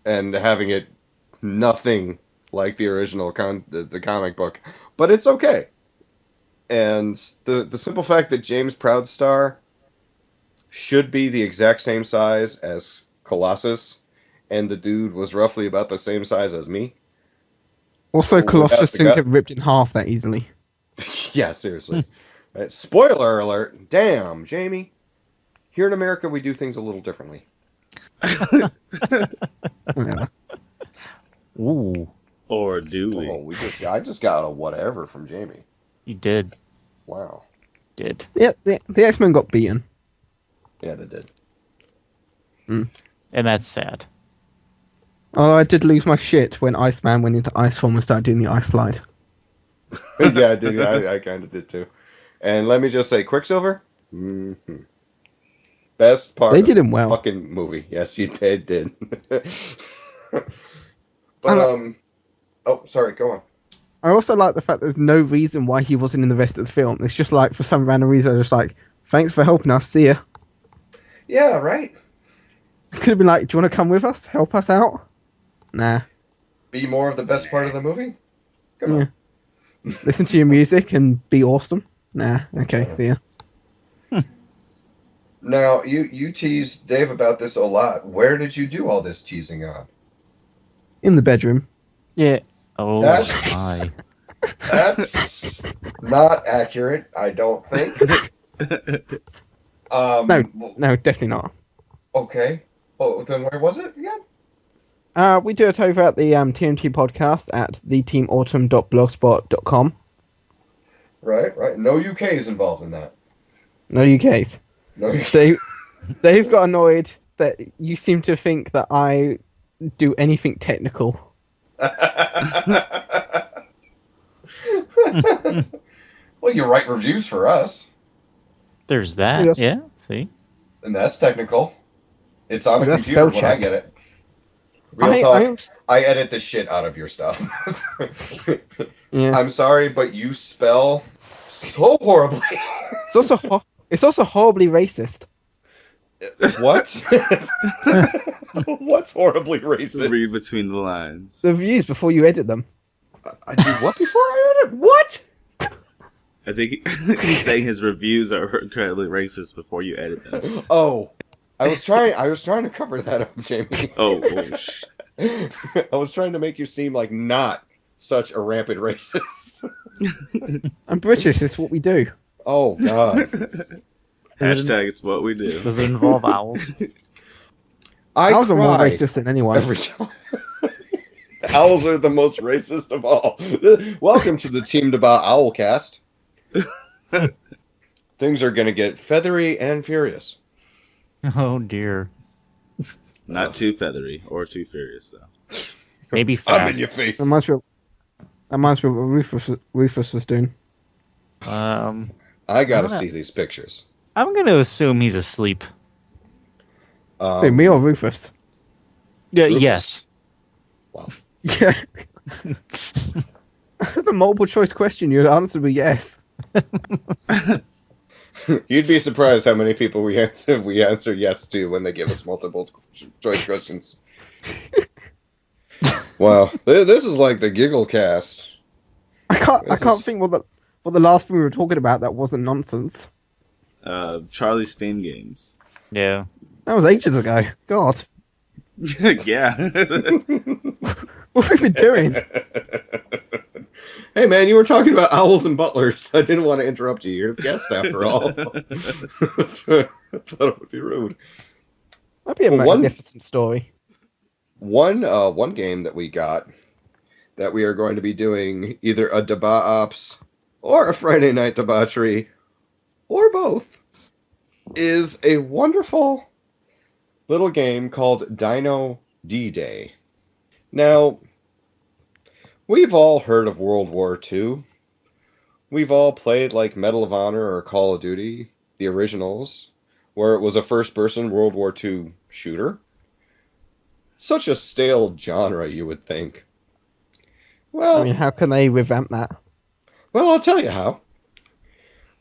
Speaker 1: And having it nothing like the original the comic book, but it's okay. And the simple fact that James Proudstar should be the exact same size as Colossus, and the dude was roughly about the same size as me.
Speaker 4: Also,
Speaker 1: Without
Speaker 4: Colossus
Speaker 1: the
Speaker 4: didn't
Speaker 1: gut.
Speaker 4: get ripped in half that easily.
Speaker 1: Yeah, seriously. Right, spoiler alert. Damn, Jamie. Here in America, we do things a little differently.
Speaker 4: Whatever.
Speaker 2: Ooh,
Speaker 3: Or do we?
Speaker 1: Oh, I just got a whatever from Jamie.
Speaker 2: you did.
Speaker 1: Wow.
Speaker 4: Yeah, the X-Men got beaten.
Speaker 1: Yeah, they did.
Speaker 2: And that's sad.
Speaker 4: Although I did lose my shit when Iceman went into ice form and started doing the ice slide.
Speaker 1: Yeah, I did. I kind of did too. And let me just say, Quicksilver, best part.
Speaker 4: They
Speaker 1: of
Speaker 4: did him
Speaker 1: the
Speaker 4: well.
Speaker 1: Fucking movie. Yes, they did. But oh, sorry. Go on.
Speaker 4: I also like the fact there's no reason why he wasn't in the rest of the film. It's just like, for some random reason, they're just like, thanks for helping us, see ya.
Speaker 1: Yeah, right.
Speaker 4: Could have been like, do you want to come with us? Help us out? Nah.
Speaker 1: Be more of the best part of the movie. Come on.
Speaker 4: Listen to your music and be awesome? Nah. Okay, see ya.
Speaker 1: Now, you teased Dave about this a lot. Where did you do all this teasing on?
Speaker 4: In the bedroom.
Speaker 2: Yeah. Oh
Speaker 1: That's-
Speaker 2: my.
Speaker 1: That's not accurate, I don't think.
Speaker 4: No, definitely not.
Speaker 1: Okay. Oh, then where was it again?
Speaker 4: We do it over at the TMT podcast at theteamautumn.blogspot.com.
Speaker 1: Right. No UK is involved in that.
Speaker 4: No UKs.
Speaker 1: No UK.
Speaker 4: They've got annoyed that you seem to think that I do anything technical.
Speaker 1: Well, you write reviews for us,
Speaker 2: There's that.
Speaker 4: Yes.
Speaker 2: Yeah. See.
Speaker 1: and that's technical. It's on the
Speaker 4: That's
Speaker 1: computer
Speaker 4: spell
Speaker 1: when I
Speaker 4: check.
Speaker 1: get it. Real talk,
Speaker 4: I'm
Speaker 1: I edit the shit out of your stuff.
Speaker 4: yeah.
Speaker 1: I'm sorry, but you spell so horribly.
Speaker 4: It's also horribly racist.
Speaker 1: What? What's horribly racist?
Speaker 3: Read between the lines.
Speaker 4: The reviews before you edit them.
Speaker 1: I do what before I edit? What?
Speaker 3: I think he's saying his reviews are incredibly racist before you edit them.
Speaker 1: Oh, I was trying to cover that up, Jamie.
Speaker 3: Oh,
Speaker 1: I was trying to make you seem like not such a rampant racist.
Speaker 4: I'm British. It's what we do.
Speaker 1: Oh God.
Speaker 3: Hashtag it's what we do.
Speaker 2: Does it involve owls?
Speaker 4: Owls are more
Speaker 1: cry
Speaker 4: racist than anyone.
Speaker 1: every time. Owls are the most racist of all. Welcome to the Team DBAH Owlcast. Things are gonna get feathery and furious.
Speaker 2: Oh dear.
Speaker 3: Not too feathery or too furious, though.
Speaker 2: Maybe fast.
Speaker 1: I'm in your face.
Speaker 4: That reminds me of what Rufus was doing.
Speaker 2: Um,
Speaker 1: I gotta
Speaker 2: I'm gonna-
Speaker 1: see these pictures.
Speaker 2: I'm going to assume he's asleep.
Speaker 4: Who, me or Rufus?
Speaker 2: Yeah.
Speaker 1: Rufus.
Speaker 2: Yes.
Speaker 1: Wow.
Speaker 4: Yeah. That's a multiple choice question. Your answer would be yes.
Speaker 1: You'd be surprised how many people we answer yes to when they give us multiple choice questions. Wow, this is like the giggle cast.
Speaker 4: I can't think what the last thing we were talking about that wasn't nonsense.
Speaker 3: Charlie's Steam games.
Speaker 2: Yeah.
Speaker 4: That was ages ago. God.
Speaker 3: Yeah.
Speaker 4: What have we been doing?
Speaker 1: Hey man, you were talking about owls and butlers. I didn't want to interrupt you. You're the guest after all. I thought it would be rude.
Speaker 4: That'd be a
Speaker 1: Well,
Speaker 4: magnificent story.
Speaker 1: One game that we got that we are going to be doing either a DBAH Ops or a Friday Night Debauchery or both is a wonderful little game called Dino D-Day. Now, we've all heard of World War II. We've all played like Medal of Honor or Call of Duty, the originals, where it was a first-person World War II shooter. Such a stale genre, you would think. Well,
Speaker 4: I mean, how can they revamp that?
Speaker 1: well, I'll tell you how.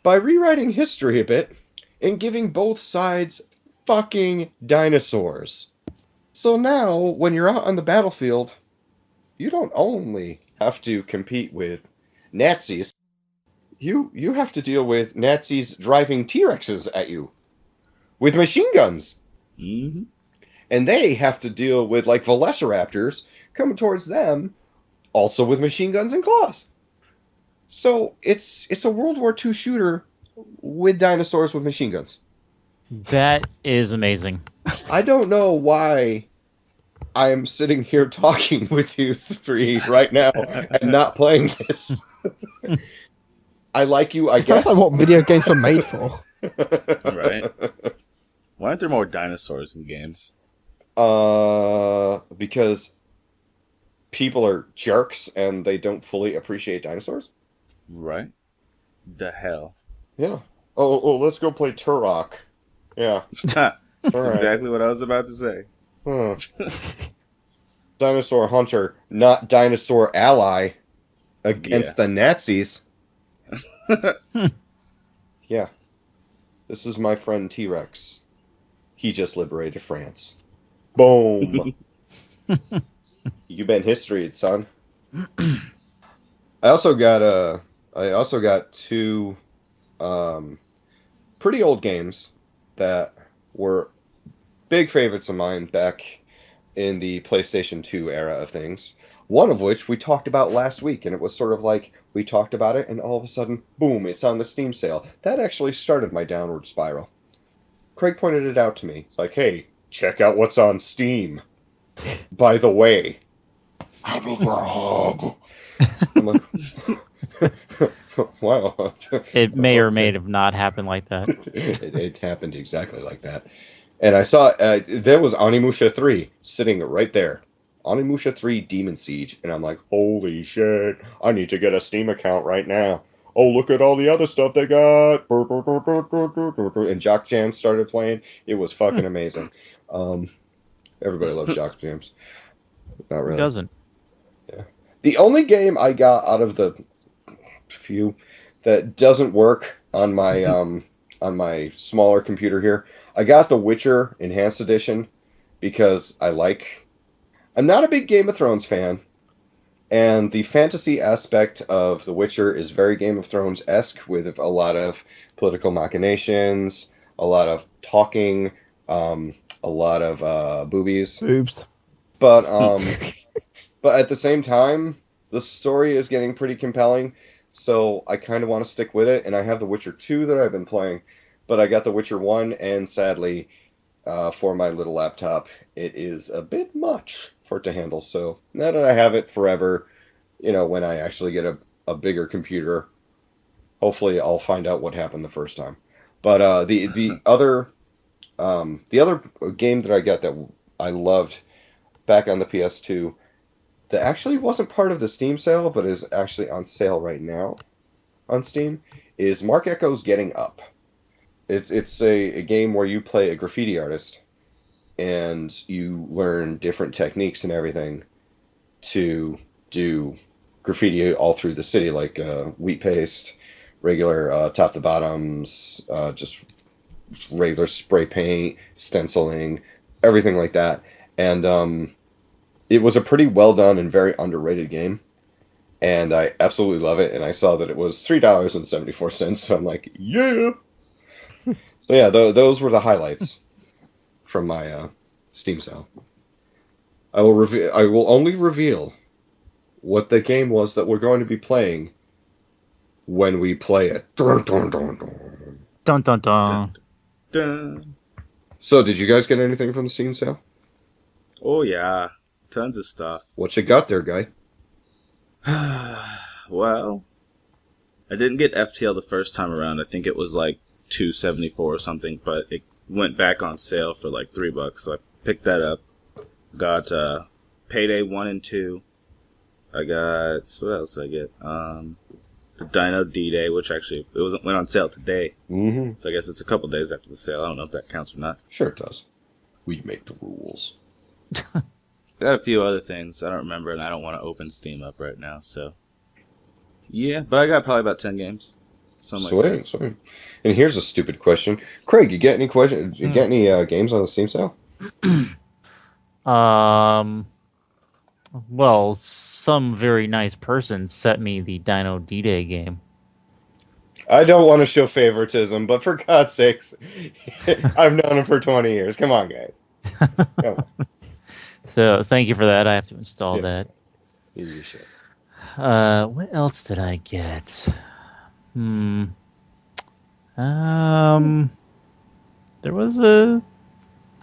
Speaker 1: By rewriting history a bit and giving both sides fucking dinosaurs. So now, when you're out on the battlefield, you don't only have to compete with Nazis. You have to deal with Nazis driving T-Rexes at you with machine guns.
Speaker 3: Mm-hmm.
Speaker 1: And they have to deal with, like, velociraptors coming towards them, also with machine guns and claws. So it's a World War II shooter with dinosaurs with machine guns.
Speaker 2: That is amazing.
Speaker 1: I don't know why I'm sitting here talking with you three right now and not playing this. I like you, I
Speaker 4: It
Speaker 1: guess.
Speaker 4: sounds like what video games were made for.
Speaker 3: Right. Why aren't there more dinosaurs in games?
Speaker 1: Because people are jerks and they don't fully appreciate dinosaurs.
Speaker 3: Right. The hell.
Speaker 1: Yeah. Oh, let's go play Turok. Yeah.
Speaker 3: That's
Speaker 1: All right.
Speaker 3: exactly what I was about to say.
Speaker 1: Huh. Dinosaur hunter, not dinosaur ally against the Nazis. Yeah. This is my friend T-Rex. He just liberated France. Boom. You been history, son. I also got two pretty old games that were big favorites of mine back in the PlayStation 2 era of things. One of which we talked about last week, and it was sort of like we talked about it, and all of a sudden, boom, it's on the Steam sale. That actually started my downward spiral. Craig pointed it out to me. It's like, hey, check out what's on Steam. By the way, I'm in your head. I'm like, wow.
Speaker 2: It may or may have not happened like that.
Speaker 1: It happened exactly like that. And I saw, there was Onimusha 3 sitting right there. Onimusha 3 Demon Siege. And I'm like, holy shit, I need to get a Steam account right now. Oh, look at all the other stuff they got. And Jock Jams started playing. It was fucking amazing. Everybody loves Jock Jams. Not really.
Speaker 2: Who doesn't?
Speaker 1: The only game I got out of the few that doesn't work on my smaller computer here, I got The Witcher Enhanced Edition because I'm not a big Game of Thrones fan, and the fantasy aspect of The Witcher is very Game of Thrones-esque with a lot of political machinations, a lot of talking, a lot of boobies.
Speaker 4: Boobs.
Speaker 1: But but at the same time, the story is getting pretty compelling, so I kind of want to stick with it. And I have The Witcher 2 that I've been playing, but I got The Witcher 1, and sadly, for my little laptop, it is a bit much for it to handle. So now that I have it forever, when I actually get a bigger computer, hopefully I'll find out what happened the first time. But the other game that I got that I loved back on the PS2 that actually wasn't part of the Steam sale, but is actually on sale right now, on Steam is Mark Echo's Getting Up. It's a game where you play a graffiti artist, and you learn different techniques and everything to do graffiti all through the city, like wheat paste, regular top to bottoms, just regular spray paint, stenciling, everything like that. And it was a pretty well done and very underrated game, and I absolutely love it. And I saw that it was $3.74, so I'm like, yeah. So yeah, those were the highlights from my Steam sale. I will only reveal what the game was that we're going to be playing when we play it. Dun, dun, dun, dun.
Speaker 2: Dun dun dun.
Speaker 3: Dun.
Speaker 1: So, did you guys get anything from the Steam sale?
Speaker 3: Oh yeah, tons of stuff.
Speaker 1: What you got there, guy?
Speaker 3: Well, I didn't get FTL the first time around. I think it was like $2.74 or something, but it went back on sale for like $3, so I picked that up. Got Payday 1 and 2. I got, what else did I get? The Dino D-Day, which actually went on sale today.
Speaker 1: Mm-hmm.
Speaker 3: So I guess it's a couple days after the sale. I don't know if that counts or not.
Speaker 1: Sure it does. We make the rules.
Speaker 3: Got a few other things I don't remember, and I don't want to open Steam up right now. So yeah, but I got probably about 10 games. Something like that.
Speaker 1: Sweet. And here's a stupid question, Craig. You get any You get any games on the Steam sale?
Speaker 2: Well, some very nice person sent me the Dino D-Day game.
Speaker 1: I don't want to show favoritism, but for God's sakes, I've known him for 20 years. Come on, guys. Come on.
Speaker 2: So thank you for that. I have to install that.
Speaker 1: You should.
Speaker 2: What else did I get? There was I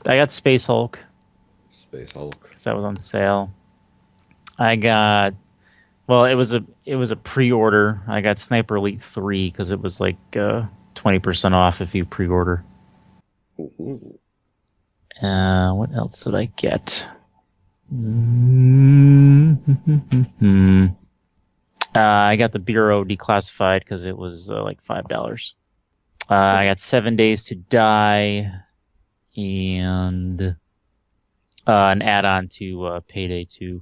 Speaker 2: got Space Hulk.
Speaker 1: Space Hulk.
Speaker 2: Because that was on sale. I got, well, it was a pre-order. I got Sniper Elite 3 because it was like 20% off if you pre-order.
Speaker 1: Ooh.
Speaker 2: What else did I get? I got the Bureau Declassified because it was like $5. I got 7 Days to Die and an add-on to Payday 2.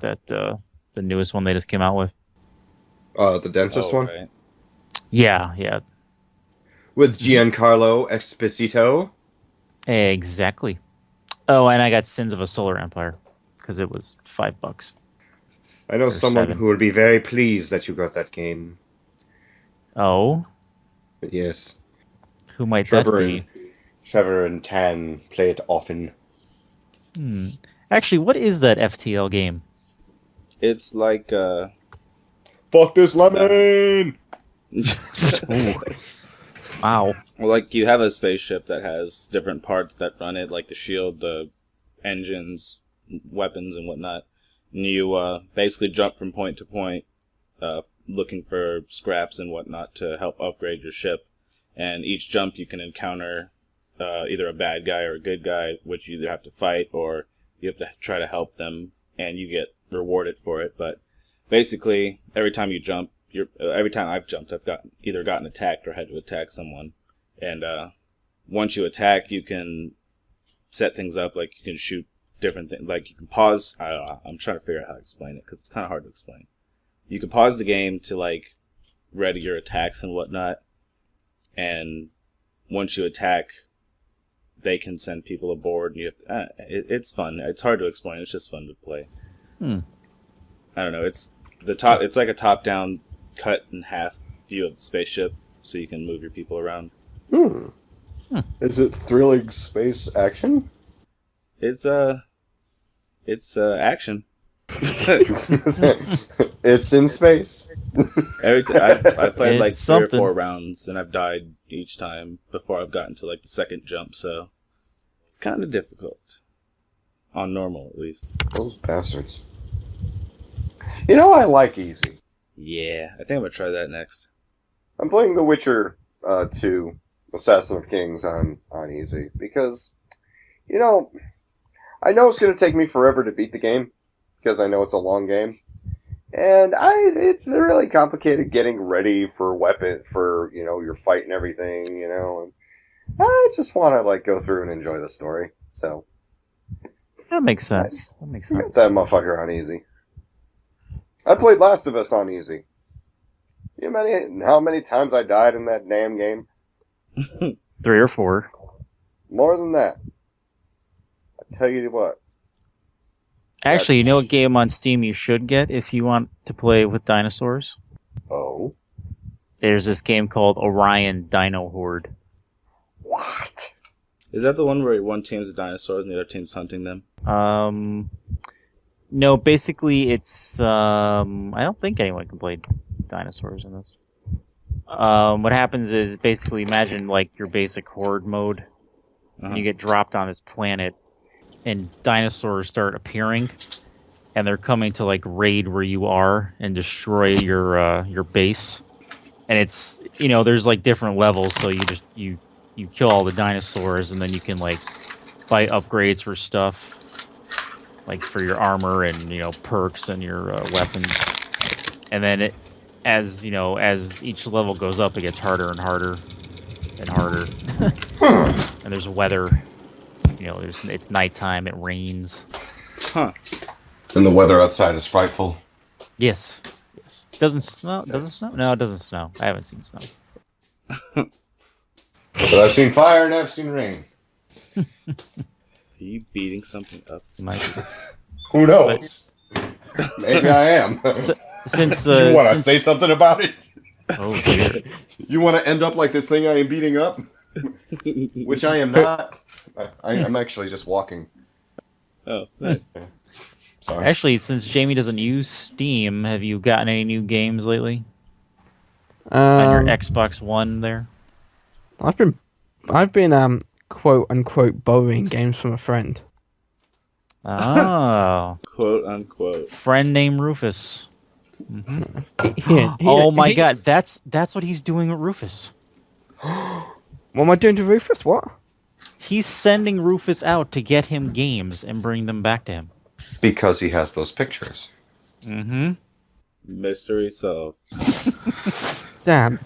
Speaker 2: That the newest one they just came out with.
Speaker 1: The dentist one?
Speaker 3: Right.
Speaker 2: Yeah.
Speaker 1: With Giancarlo Esposito?
Speaker 2: Exactly. Oh, and I got Sins of a Solar Empire because it was $5.
Speaker 1: I know
Speaker 2: Or
Speaker 1: someone
Speaker 2: 7.
Speaker 1: who would be very pleased that you got that game.
Speaker 2: Oh,
Speaker 1: But yes,
Speaker 2: who might that be?
Speaker 1: Trevor and Tan play it often.
Speaker 2: Actually, what is that FTL game?
Speaker 3: It's like
Speaker 1: Fuck this lemon!
Speaker 2: Ooh. Wow.
Speaker 3: well, like you have a spaceship that has different parts that run it, like the shield, the engines, weapons, and whatnot. And you basically jump from point to point, looking for scraps and whatnot to help upgrade your ship. And each jump you can encounter either a bad guy or a good guy, which you either have to fight or you have to try to help them, and you get rewarded for it. But basically, every time you jump, every time I've jumped, I've either gotten attacked or had to attack someone. And once you attack, you can set things up, like you can shoot different things. Like you can pause. I'm trying to figure out how to explain it because it's kind of hard to explain. You can pause the game to like ready your attacks and whatnot, and once you attack, they can send people aboard. And you have it's fun. It's hard to explain. It's just fun to play. I don't know. It's like a top-down, cut in half view of the spaceship, so you can move your people around.
Speaker 1: Is it thrilling space action?
Speaker 3: It's action.
Speaker 1: It's in space.
Speaker 3: I've played like
Speaker 2: It's
Speaker 3: 3 or
Speaker 2: something.
Speaker 3: 4 rounds, and I've died each time before I've gotten to like the second jump. So it's kind of difficult on normal, at least.
Speaker 1: Those bastards. You know, I like easy.
Speaker 3: Yeah, I think I'm gonna try that next.
Speaker 1: I'm playing The Witcher 2, Assassin of Kings on easy because, you know it's going to take me forever to beat the game because I know it's a long game. And it's really complicated getting ready for your fight and everything, and I just want to, like, go through and enjoy the story, so.
Speaker 2: That makes sense. That makes sense.
Speaker 1: Get that motherfucker on easy. I played Last of Us on easy. How many times I died in that damn game?
Speaker 2: 3 or 4.
Speaker 1: More than that. I tell you what.
Speaker 2: Actually, you know what game on Steam you should get if you want to play with dinosaurs?
Speaker 1: Oh?
Speaker 2: There's this game called Orion Dino Horde.
Speaker 1: What?
Speaker 3: Is that the one where one team's the dinosaurs and the other team's hunting them?
Speaker 2: No, basically it's, I don't think anyone can play dinosaurs in this. What happens is, basically, imagine, like, your basic horde mode, and you get dropped on this planet, and dinosaurs start appearing, and they're coming to, like, raid where you are and destroy your base. And it's, there's, like, different levels, so you kill all the dinosaurs, and then you can, like, buy upgrades for stuff, like for your armor and, perks and your weapons. And then as each level goes up, it gets harder and harder and harder. And there's weather. It's nighttime, it rains.
Speaker 3: Huh.
Speaker 1: And the weather outside is frightful.
Speaker 2: Yes. Doesn't snow? Does it snow? No, it doesn't snow. I haven't seen snow.
Speaker 1: But I've seen fire and I've seen rain.
Speaker 3: Are you beating something up?
Speaker 1: Who knows? Maybe I am.
Speaker 2: Since
Speaker 1: you want to say something about it?
Speaker 2: Oh dear.
Speaker 1: You want to end up like this thing I am beating up? Which I am not. I'm actually just walking.
Speaker 3: Oh, nice.
Speaker 1: Sorry.
Speaker 2: Actually, since Jamie doesn't use Steam, have you gotten any new games lately? On your Xbox One there?
Speaker 4: I've been quote unquote borrowing games from a friend.
Speaker 2: Oh.
Speaker 3: Quote unquote.
Speaker 2: Friend named Rufus. Mm-hmm.
Speaker 4: Oh
Speaker 2: my god, that's what he's doing with Rufus.
Speaker 4: What am I doing to Rufus? What?
Speaker 2: He's sending Rufus out to get him games and bring them back to him.
Speaker 1: Because he has those pictures.
Speaker 2: Mm-hmm.
Speaker 3: Mystery solved.
Speaker 4: Damn.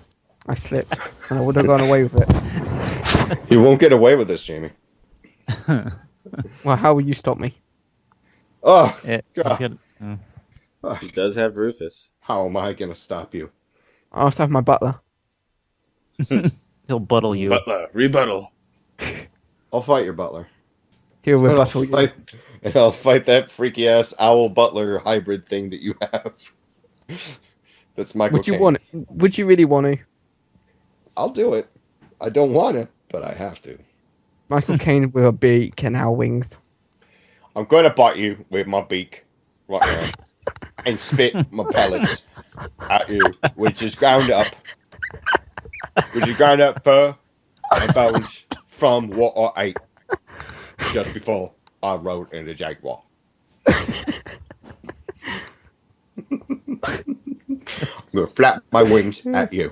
Speaker 4: I slipped. And I would have gone away with it.
Speaker 1: You won't get away with this, Jamie.
Speaker 4: Well, how will you stop me?
Speaker 1: Oh,
Speaker 2: God.
Speaker 3: He does have Rufus.
Speaker 1: How am I going to stop you?
Speaker 4: I also have my butler.
Speaker 2: He'll buttle you.
Speaker 3: Butler, rebuttal.
Speaker 1: I'll fight your butler.
Speaker 4: He'll
Speaker 1: And
Speaker 4: rebuttal you.
Speaker 1: I'll fight that freaky ass owl butler hybrid thing that you have. That's Michael
Speaker 4: Would you
Speaker 1: Caine.
Speaker 4: want it? Would you really want to?
Speaker 1: I'll do it. I don't want to, but I have to.
Speaker 4: Michael Caine with a beak and owl wings.
Speaker 1: I'm going to bite you with my beak right now and spit my pellets at you, which is ground up. Which is ground up fur and bones from what I ate just before I rode in the Jaguar. I'm going to flap my wings at you.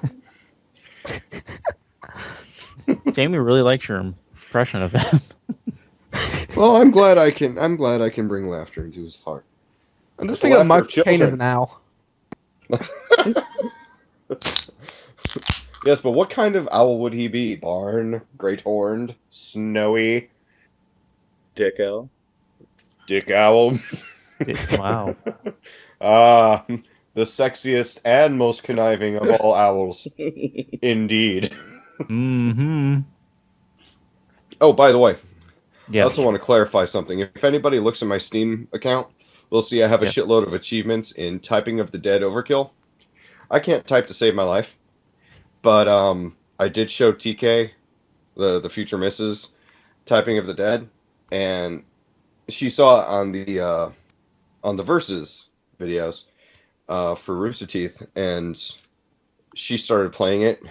Speaker 2: Jamie really likes your impression of him.
Speaker 1: Well, I'm glad I can bring laughter into his heart.
Speaker 4: I'm just
Speaker 1: The
Speaker 4: thinking of
Speaker 1: laughter
Speaker 4: Michael
Speaker 1: of
Speaker 4: Caine as
Speaker 1: children.
Speaker 4: an owl.
Speaker 1: Yes, but what kind of owl would he be? Barn, great horned, snowy,
Speaker 3: Dick L.
Speaker 1: dick owl.
Speaker 2: Wow.
Speaker 1: The sexiest and most conniving of all owls. Indeed.
Speaker 2: Mm-hmm.
Speaker 1: Oh, by the way, I
Speaker 2: Yeah.
Speaker 1: also want to clarify something. If anybody looks at my Steam account, they'll see I have a
Speaker 2: Yeah.
Speaker 1: shitload of achievements in Typing of the Dead Overkill. I can't type to save my life, but I did show TK, the future Mrs., Typing of the Dead, and she saw it on the Versus videos for Rooster Teeth, and she started playing it.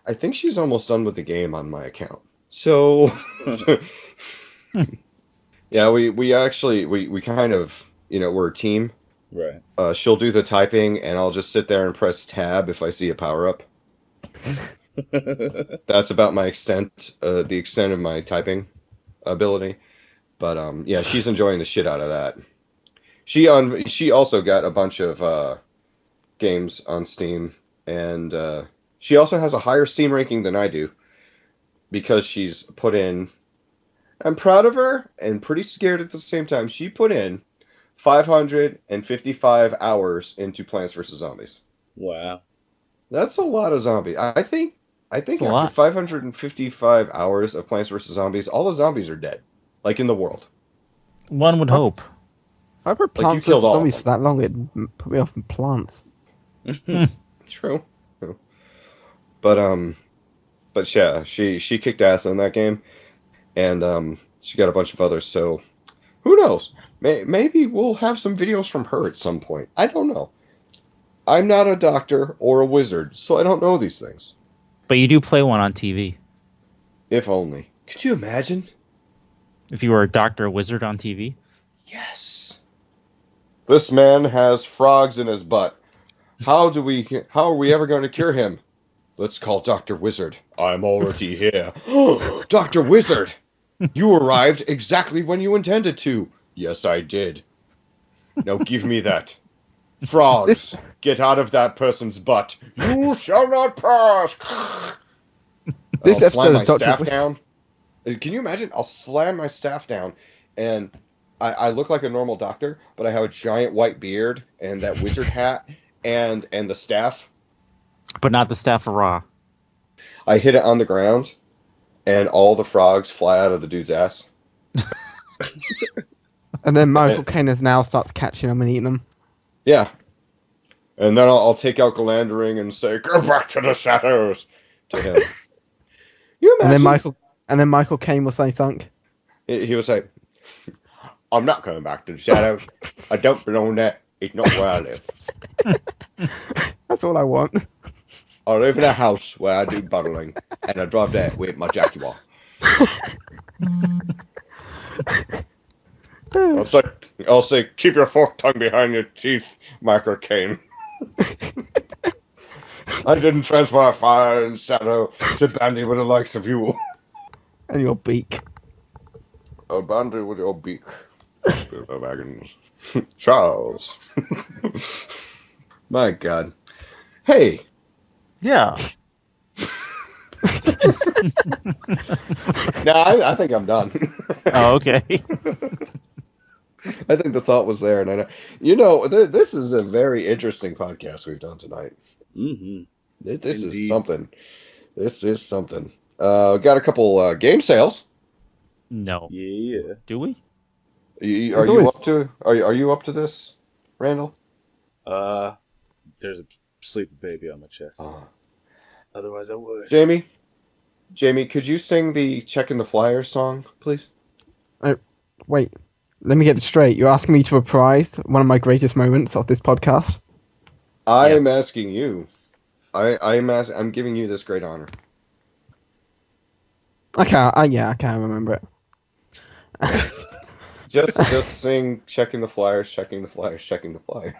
Speaker 1: I think she's almost done with the game on my account. So, yeah, we actually kind of, we're a team.
Speaker 3: Right.
Speaker 1: She'll do the typing, and I'll just sit there and press tab if I see a power-up. That's about the extent of my typing ability. But, yeah, she's enjoying the shit out of that. She also got a bunch of games on Steam, and she also has a higher Steam ranking than I do because she's put in. I'm proud of her and pretty scared at the same time. She put in 555 hours into Plants vs. Zombies.
Speaker 3: Wow.
Speaker 1: That's a lot of zombies. I think
Speaker 2: That's a
Speaker 1: after
Speaker 2: lot.
Speaker 1: 555 hours of Plants vs. Zombies, all the zombies are dead. Like in the world.
Speaker 2: One would hope.
Speaker 4: If I put
Speaker 1: Like, you
Speaker 4: Plants
Speaker 1: killed
Speaker 4: vs.
Speaker 1: all of
Speaker 4: Zombies
Speaker 1: them.
Speaker 4: for that long, it'd put me off in plants.
Speaker 1: True. But yeah, she kicked ass in that game, and she got a bunch of others. So who knows? Maybe we'll have some videos from her at some point. I don't know. I'm not a doctor or a wizard, so I don't know these things.
Speaker 2: But you do play one on TV.
Speaker 1: If only. Could you imagine?
Speaker 2: If you were a doctor or wizard on TV.
Speaker 1: Yes. This man has frogs in his butt. How are we ever going to cure him? Let's call Dr. Wizard. I'm already here. Dr. Wizard! You arrived exactly when you intended to. Yes, I did. Now give me that. Frogs, get out of that person's butt. You shall not pass.
Speaker 4: This
Speaker 1: I'll slam
Speaker 4: episode
Speaker 1: my
Speaker 4: of Dr.
Speaker 1: staff
Speaker 4: Wiz-
Speaker 1: down. Can you imagine? I'll slam my staff down, and I look like a normal doctor, but I have a giant white beard and that wizard hat and the staff.
Speaker 2: But not the staff of Ra.
Speaker 1: I hit it on the ground, and all the frogs fly out of the dude's ass.
Speaker 4: And then Michael Caine now starts catching them and eating them.
Speaker 1: Yeah. And then I'll take out Galandering and say, "Go back to the shadows," to him. You
Speaker 4: And
Speaker 1: imagine?
Speaker 4: then Michael Caine will say something.
Speaker 1: He was like, "I'm not coming back to the shadows. I don't belong there. It's not where I live.
Speaker 4: That's all I want.
Speaker 1: I live in a house where I do buttling, and I drive there with my Jaguar." I'll say, "Keep your forked tongue behind your teeth, Michael Caine." I didn't transfer fire and shadow to bandy with the likes of you.
Speaker 4: And your beak.
Speaker 1: A bandy with your beak. Wagons. Charles. My God. Hey.
Speaker 2: Yeah.
Speaker 1: No, I think I'm done.
Speaker 2: Oh, okay.
Speaker 1: I think the thought was there, and I know. This is a very interesting podcast we've done tonight.
Speaker 3: Mm-hmm.
Speaker 1: This
Speaker 3: Indeed.
Speaker 1: is something. This is something. Got a couple game sales.
Speaker 2: No.
Speaker 3: Yeah.
Speaker 2: Do we?
Speaker 1: Are you up to this, Randall?
Speaker 3: There's a sleeping baby on my chest. Otherwise, I would.
Speaker 1: Jamie, could you sing the Checkin' the Flyers song, please?
Speaker 4: Wait, let me get this straight. You're asking me to reprise one of my greatest moments of this podcast?
Speaker 1: I am
Speaker 2: Yes.
Speaker 1: asking you. I'm giving you this great honor.
Speaker 4: I can't remember it.
Speaker 1: Just sing Checking the Flyers, Checking the Flyers, Checking the Flyers.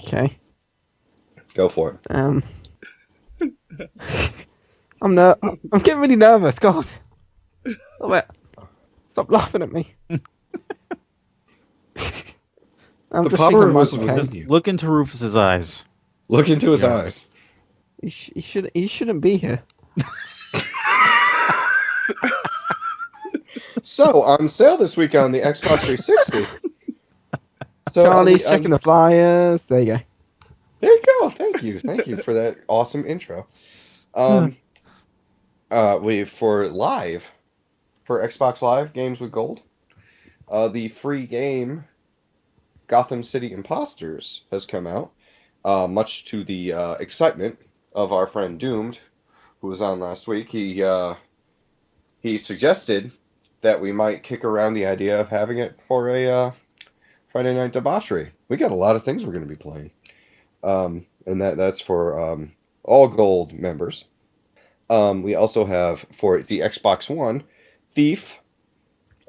Speaker 4: Okay.
Speaker 1: Go for it.
Speaker 4: I'm getting really nervous. God. Stop it. Stop laughing at me. I'm
Speaker 1: The
Speaker 4: just
Speaker 1: power
Speaker 4: thinking
Speaker 1: of
Speaker 4: Michael
Speaker 1: within
Speaker 4: Caine.
Speaker 2: Just
Speaker 1: you.
Speaker 2: look into Rufus's eyes.
Speaker 1: Look into his
Speaker 2: Yeah.
Speaker 1: eyes.
Speaker 4: He shouldn't be here.
Speaker 1: So, on sale this week on the Xbox 360. So
Speaker 4: Charlie's checking the flyers. There you go.
Speaker 1: There you go. Thank you for that awesome intro. For Xbox Live Games with Gold, the free game Gotham City Imposters has come out, much to the excitement of our friend Doomed, who was on last week. He suggested that we might kick around the idea of having it for a Friday Night Debauchery. We got a lot of things we're going to be playing. And that's for all gold members. We also have for the Xbox One, Thief.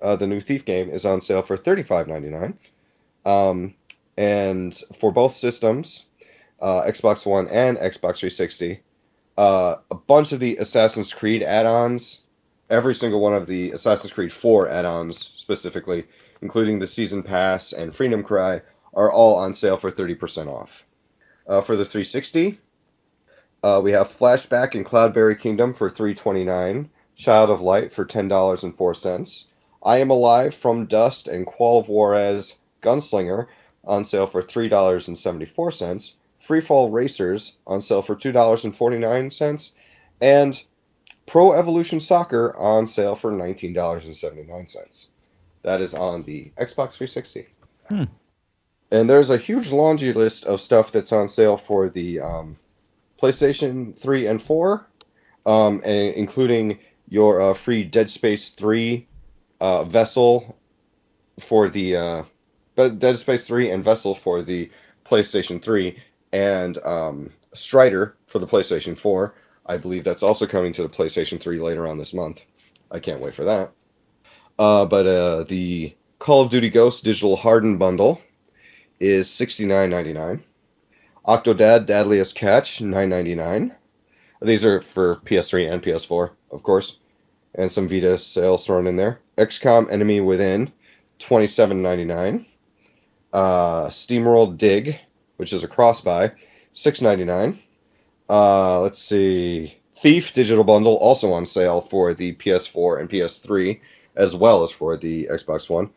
Speaker 1: The new Thief game is on sale for $35.99. And for both systems, Xbox One and Xbox 360, a bunch of the Assassin's Creed add-ons, every single one of the Assassin's Creed 4 add-ons specifically, including the Season Pass and Freedom Cry, are all on sale for 30% off. For the 360, we have Flashback and Cloudberry Kingdom for $3.29, Child of Light for $10.04, I Am Alive, From Dust, and Qual of Juarez Gunslinger on sale for $3.74, Freefall Racers on sale for $2.49, and Pro Evolution Soccer on sale for $19.79. That is on the Xbox 360. And there's a huge laundry list of stuff that's on sale for the PlayStation 3 and 4, including your free Dead Space 3 Vessel for the Dead Space 3 and Vessel for the PlayStation 3, and Strider for the PlayStation 4. I believe that's also coming to the PlayStation 3 later on this month. I can't wait for that. But the Call of Duty Ghosts Digital Hardened Bundle is $69.99. Octodad Dadliest Catch, $9.99. These are for PS3 and PS4, of course. And some Vita sales thrown in there. XCOM Enemy Within, $27.99. SteamWorld Dig, which is a cross-buy, $6.99. Let's see. Thief Digital Bundle, also on sale for the PS4 and PS3, as well as for the Xbox One.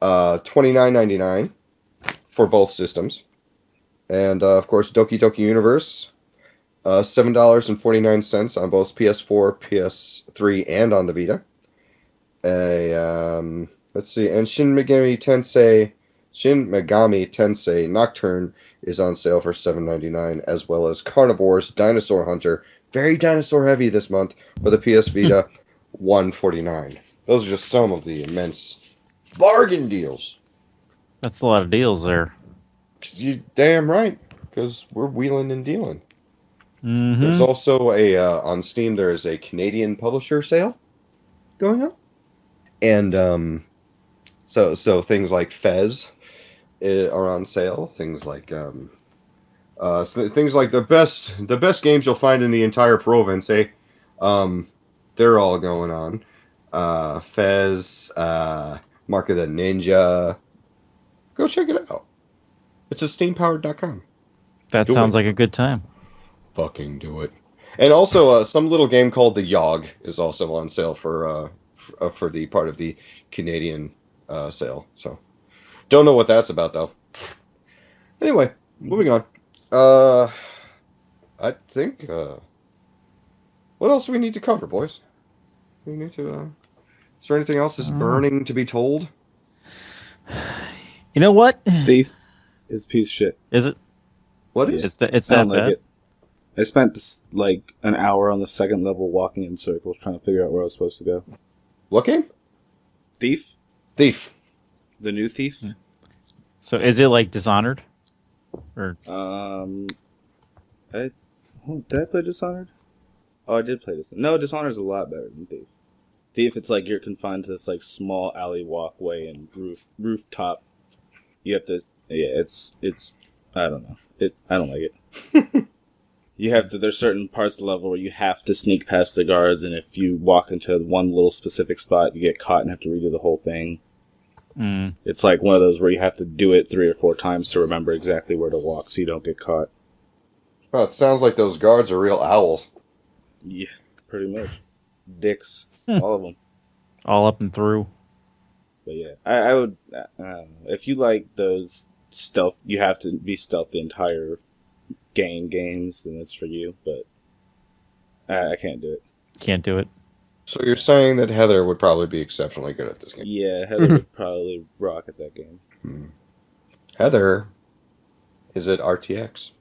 Speaker 1: $29.99 for both systems. And, of course, Doki Doki Universe, $7.49 on both PS4, PS3, and on the Vita. Let's see. And Shin Megami Tensei Nocturne is on sale for $7.99, as well as Carnivore's Dinosaur Hunter, very dinosaur heavy this month, for the PS Vita, $149. Those are just some of the immense bargain deals.
Speaker 2: That's a lot of deals there.
Speaker 1: You damn right, because we're wheeling and dealing.
Speaker 2: Mm-hmm.
Speaker 1: There's also on Steam, there is a Canadian publisher sale going on. And so things like Fez are on sale. Things like the best games you'll find in the entire province, they're all going on. Fez, Mark of the Ninja. Go check it out. It's at steampowered.com.
Speaker 2: That sounds like a good time.
Speaker 1: Fucking do it. And also, some little game called The Yogg is also on sale for the part of the Canadian sale. So, don't know what that's about, though. Anyway, moving on. I think, what else do we need to cover, boys? We need to, is there anything else that's burning to be told?
Speaker 2: You know what?
Speaker 3: Thief is a piece of shit.
Speaker 2: Is it?
Speaker 1: What is
Speaker 2: It's that
Speaker 3: I don't
Speaker 2: bad?
Speaker 3: like it. I spent like an hour on the second level walking in circles trying to figure out where I was supposed to go.
Speaker 1: What game?
Speaker 3: Thief?
Speaker 1: Thief.
Speaker 3: The new Thief?
Speaker 2: So is it like Dishonored? Or
Speaker 3: did I play Dishonored? Oh, I did play Dishonored. No, Dishonored's a lot better than Thief. Thief, it's like you're confined to this like small alley walkway and rooftop. You have to, it's I don't know. I don't like it. You have to, there's certain parts of the level where you have to sneak past the guards, and if you walk into one little specific spot, you get caught and have to redo the whole thing. It's like one of those where you have to do it 3 or 4 times to remember exactly where to walk so you don't get caught.
Speaker 1: Well, it sounds like those guards are real owls.
Speaker 3: Yeah, pretty much. Dicks. All of them.
Speaker 2: all up and through?
Speaker 3: But yeah, I would, if you like those stealth, you have to be stealth the entire games, then it's for you, but I can't do it.
Speaker 2: Can't do it.
Speaker 1: So you're saying that Heather would probably be exceptionally good at this game?
Speaker 3: Yeah, Heather would probably rock at that game.
Speaker 1: Heather is at RTX.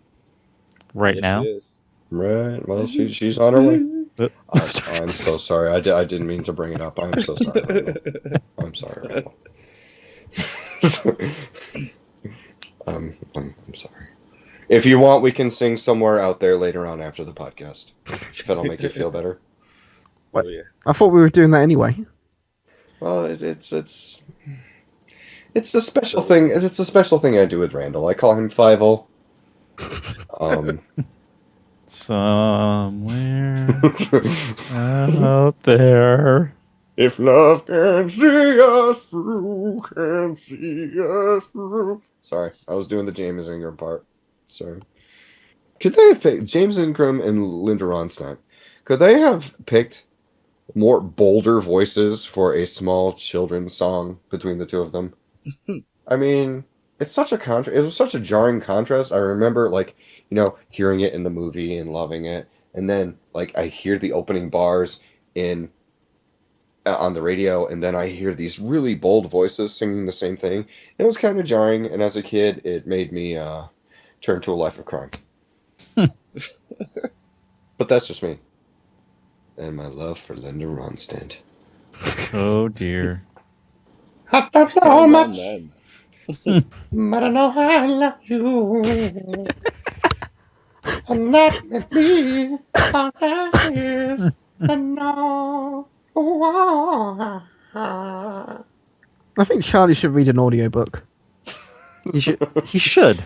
Speaker 2: Right
Speaker 3: Yes,
Speaker 2: now?
Speaker 3: she is.
Speaker 1: Right. Well, she's on her way. I'm so sorry. I didn't mean to bring it up. I'm so sorry. Randall. I'm sorry, Randall. I'm sorry. If you want, we can sing somewhere out there later on after the podcast. If that'll make you feel better.
Speaker 4: What?
Speaker 3: Oh, yeah.
Speaker 4: I thought we were doing that anyway.
Speaker 1: Well, it's the special thing. It's a special thing I do with Randall. I call him 5-0.
Speaker 2: Somewhere out there.
Speaker 1: If love can see us through, can see us through. Sorry, I was doing the James Ingram part. Sorry. Could they have picked James Ingram and Linda Ronstadt? Could they have picked more bolder voices for a small children's song between the two of them? I mean, it's such a it was such a jarring contrast. I remember, like, you know, hearing it in the movie and loving it, and then like I hear the opening bars in on the radio, and then I hear these really bold voices singing the same thing. It was kind of jarring, and as a kid, it made me turn to a life of crime. But that's just me. And my love for Linda Ronstadt.
Speaker 2: Oh dear.
Speaker 1: I don't know how much, but I know I love you. And that may be all that is to know.
Speaker 4: I think Charlie should read an audiobook.
Speaker 2: He should.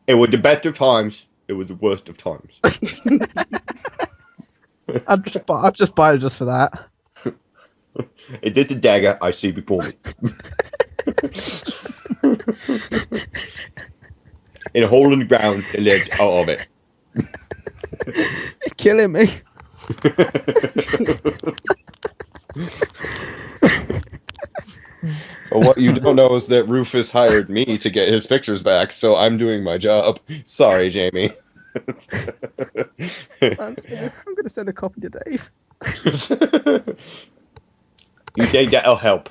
Speaker 1: It was the best of times. It was the worst of times.
Speaker 4: I'd just buy it just for that.
Speaker 1: It did the dagger I see before me. In a hole in the ground, it led out of it.
Speaker 4: You're killing me.
Speaker 1: Well, what you don't know is that Rufus hired me to get his pictures back, so I'm doing my job. Sorry, Jamie.
Speaker 4: I'm going to send a copy to Dave.
Speaker 1: You think that'll help?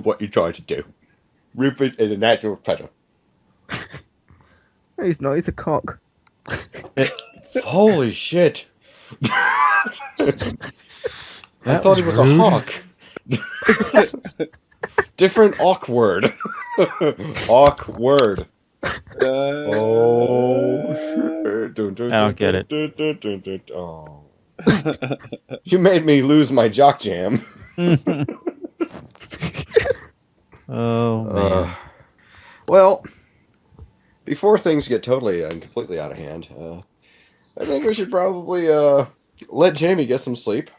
Speaker 1: What you're trying to do. Rufus is a natural pleasure.
Speaker 4: No, he's not. He's a cock.
Speaker 1: Holy shit. I thought he was a hawk. Different awkward. Awkward. Oh shit.
Speaker 2: I don't get it.
Speaker 1: Oh. You made me lose my jock jam.
Speaker 2: Oh man.
Speaker 1: Well, before things get totally and completely out of hand, I think we should probably let Jamie get some sleep.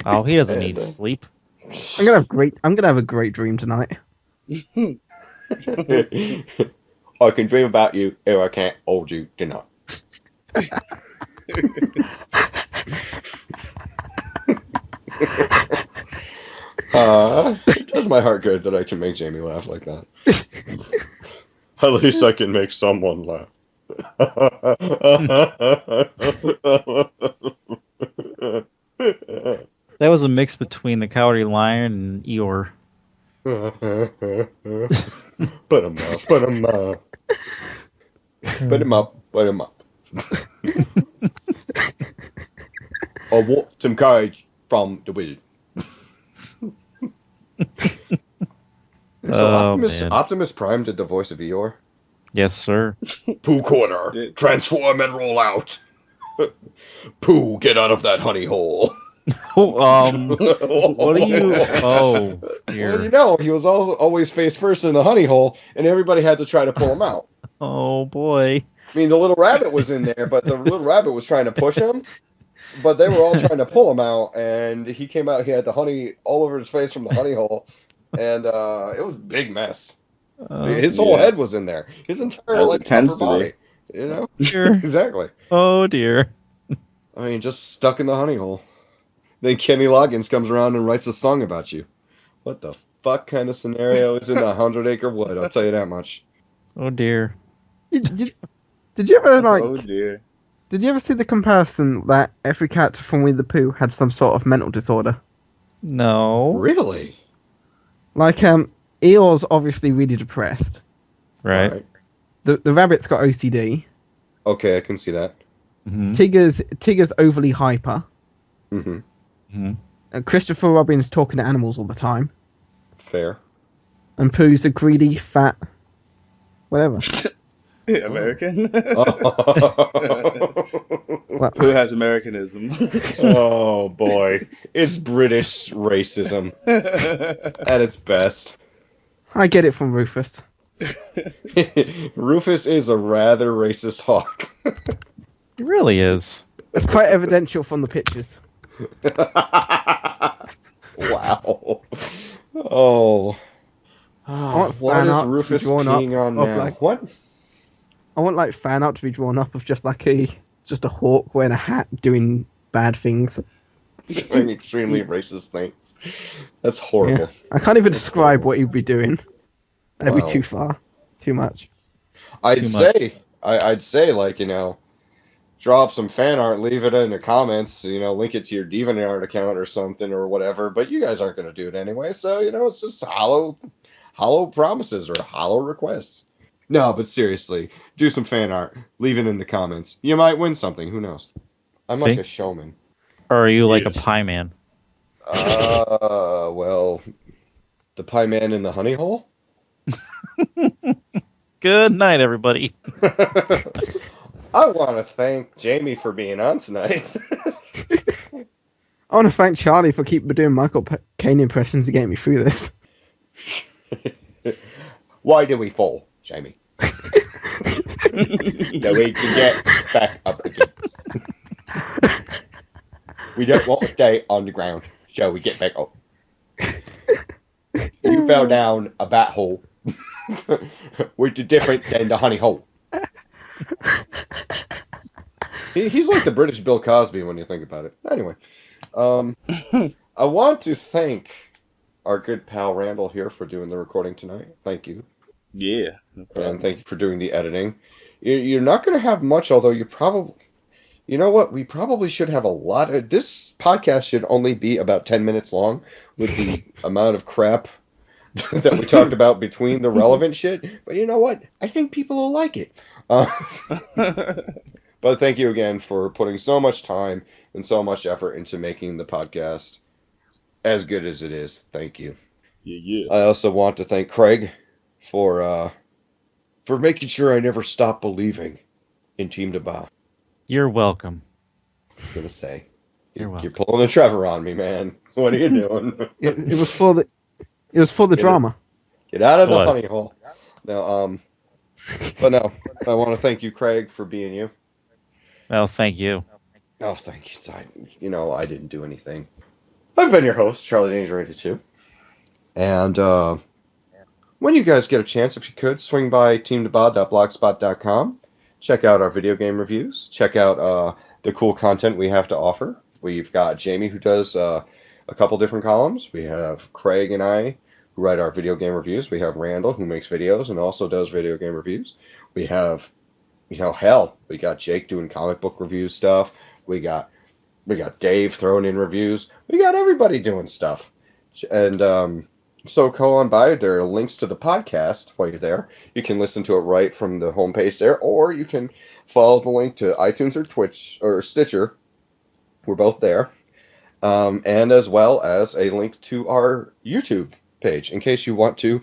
Speaker 2: Oh, he doesn't need sleep.
Speaker 4: I'm gonna have a great dream tonight.
Speaker 1: I can dream about you if I can't hold you tonight. It does my heart good that I can make Jamie laugh like that. At least I can make someone laugh.
Speaker 2: That was a mix between the Cowardly Lion and Eeyore.
Speaker 1: Put him up. I want some courage from the wind. So Optimus Prime did the voice of Eeyore?
Speaker 2: Yes, sir.
Speaker 1: Pooh Corner, transform and roll out. Pooh, get out of that honey hole.
Speaker 2: What are you? Oh, dear.
Speaker 1: Well, you know, he was always face first in the honey hole, and everybody had to try to pull him out.
Speaker 2: Oh, boy.
Speaker 1: I mean, the little rabbit was in there, but the little rabbit was trying to push him. But they were all trying to pull him out, and he came out. He had the honey all over his face from the honey hole, and it was a big mess. His whole head was in there. His entire upper body. You know?
Speaker 2: Sure.
Speaker 1: Exactly.
Speaker 2: Oh, dear.
Speaker 1: I mean, just stuck in the honey hole. Then Kenny Loggins comes around and writes a song about you. What the fuck kind of scenario is in a 100-acre wood? I'll tell you that much.
Speaker 2: Oh, dear.
Speaker 4: Did you ever
Speaker 3: Oh dear.
Speaker 4: Did you ever see the comparison that every character from Winnie the Pooh had some sort of mental disorder?
Speaker 2: No.
Speaker 1: Really?
Speaker 4: Like, Eeyore's obviously really depressed.
Speaker 2: Right.
Speaker 4: The rabbit's got OCD.
Speaker 1: Okay, I can see that.
Speaker 2: Mm-hmm.
Speaker 4: Tigger's overly hyper.
Speaker 1: Mm-hmm.
Speaker 2: Mm-hmm.
Speaker 4: And Christopher Robin's talking to animals all the time.
Speaker 1: Fair.
Speaker 4: And Pooh's a greedy, fat, whatever.
Speaker 3: American?
Speaker 4: Well,
Speaker 3: Who has Americanism?
Speaker 1: Oh, boy. It's British racism at its best.
Speaker 4: I get it from Rufus.
Speaker 1: Rufus is a rather racist hawk.
Speaker 2: It really is.
Speaker 4: It's quite evidential from the pictures.
Speaker 1: Wow. Oh.
Speaker 4: I want
Speaker 1: What
Speaker 4: fan
Speaker 1: is
Speaker 4: art to be
Speaker 1: Rufus
Speaker 4: drawn up
Speaker 1: peeing on
Speaker 4: of
Speaker 1: now?
Speaker 4: like
Speaker 1: What?
Speaker 4: I want like fan art to be drawn up of just a hawk wearing a hat doing bad things.
Speaker 1: Doing extremely racist things. That's
Speaker 4: Yeah,
Speaker 1: horrible.
Speaker 4: I can't even
Speaker 1: That's
Speaker 4: describe
Speaker 1: horrible.
Speaker 4: what he'd be doing. That'd
Speaker 1: Wow.
Speaker 4: be too far, too much.
Speaker 1: I'd
Speaker 2: Too much.
Speaker 1: say, like, draw up some fan art, leave it in the comments, link it to your DeviantArt account or something or whatever. But you guys aren't going to do it anyway, so it's just hollow promises or hollow requests. No, but seriously, do some fan art, leave it in the comments. You might win something. Who knows? I'm like
Speaker 2: See?
Speaker 1: a showman.
Speaker 2: Or are you like a
Speaker 3: Yes.
Speaker 2: pie man?
Speaker 1: Well, the pie man in the honey hole.
Speaker 2: Good night, everybody.
Speaker 1: I want to thank Jamie for being on tonight.
Speaker 4: I want to thank Charlie for keeping doing Michael Caine impressions to get me through this.
Speaker 1: Why do we fall, Jamie? No, we can get back up again. We don't want to stay on the ground, so we get back up. You fell down a bat hole, which is different than the honey hole. He's like the British Bill Cosby when you think about it. Anyway, I want to thank our good pal Randall here for doing the recording tonight. Thank you.
Speaker 3: Yeah. No problem.
Speaker 1: And thank you for doing the editing. You're not going to have much, although you probably... You know what? We probably should have a lot of... This podcast should only be about 10 minutes long with the amount of crap that we talked about between the relevant shit. But you know what? I think people will like it. But thank you again for putting so much time and so much effort into making the podcast as good as it is. Thank you.
Speaker 3: Yeah.
Speaker 1: I also want to thank Craig for making sure I never stop believing in Team DBAH.
Speaker 2: You're welcome.
Speaker 1: I was gonna say,
Speaker 2: You're welcome.
Speaker 1: you're pulling a Trevor on me, man. What are you doing?
Speaker 4: It was for the drama.
Speaker 1: Get out of
Speaker 2: It
Speaker 1: the
Speaker 2: was.
Speaker 1: honey hole. No, but no, I want to thank you, Craig, for being you.
Speaker 2: Well, thank you.
Speaker 1: Oh, thank you. I didn't do anything. I've been your host, Charlie Danger 82. And when you guys get a chance, if you could, swing by teamdbah.blogspot.com. Check out our video game reviews. Check out the cool content we have to offer. We've got Jamie, who does a couple different columns. We have Craig and I, who write our video game reviews. We have Randall, who makes videos and also does video game reviews. We have, we got Jake doing comic book review stuff. We got Dave throwing in reviews. We got everybody doing stuff. And so go on by. There are links to the podcast while you're there. You can listen to it right from the homepage there, or you can follow the link to iTunes or Twitch or Stitcher. We're both there. And as well as a link to our YouTube page in case you want to,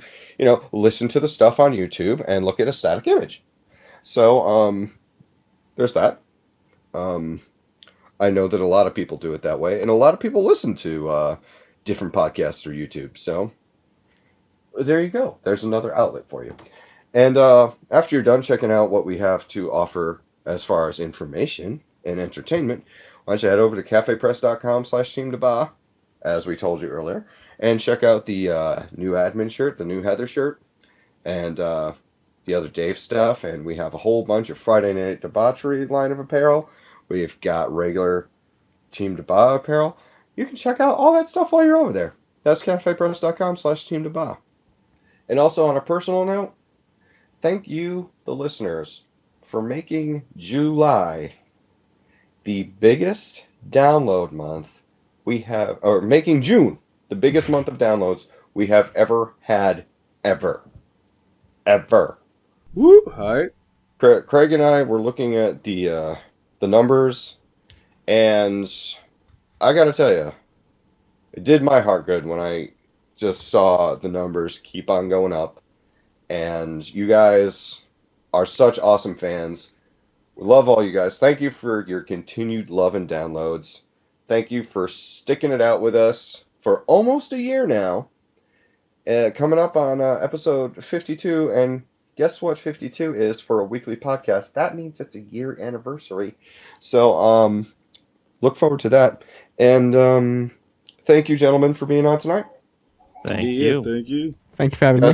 Speaker 1: listen to the stuff on YouTube and look at a static image. So, there's that. I know that a lot of people do it that way, and a lot of people listen to different podcasts through YouTube. So, there you go. There's another outlet for you. And after you're done checking out what we have to offer as far as information and entertainment, why don't you head over to cafepress.com/teamdbah, as we told you earlier, and check out the new admin shirt, the new Heather shirt, and the other Dave stuff. And we have a whole bunch of Friday Night Debauchery line of apparel. We've got regular Team DBAH apparel. You can check out all that stuff while you're over there. That's cafepress.com/teamdbah. And also on a personal note, thank you, the listeners, for making July the biggest download month we have, or making June the biggest month of downloads we have ever had, ever.
Speaker 3: Woo! Alright.
Speaker 1: Craig and I were looking at the numbers, and I gotta tell you, it did my heart good when I just saw the numbers keep on going up. And you guys are such awesome fans. We love all you guys. Thank you for your continued love and downloads. Thank you for sticking it out with us for almost a year now. Coming up on episode 52, and guess what 52 is for a weekly podcast? That means it's a year anniversary. So, look forward to that. And thank you, gentlemen, for being on tonight.
Speaker 2: Thank you.
Speaker 3: Thank you.
Speaker 4: Thank you for having me.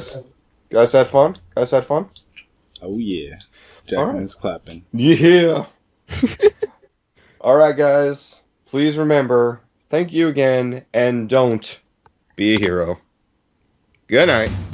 Speaker 1: Guys had fun?
Speaker 3: Oh, yeah.
Speaker 1: All
Speaker 3: Jackson
Speaker 1: right.
Speaker 3: is clapping.
Speaker 1: Yeah. All right, guys. Please remember, thank you again, and don't be a hero. Good night.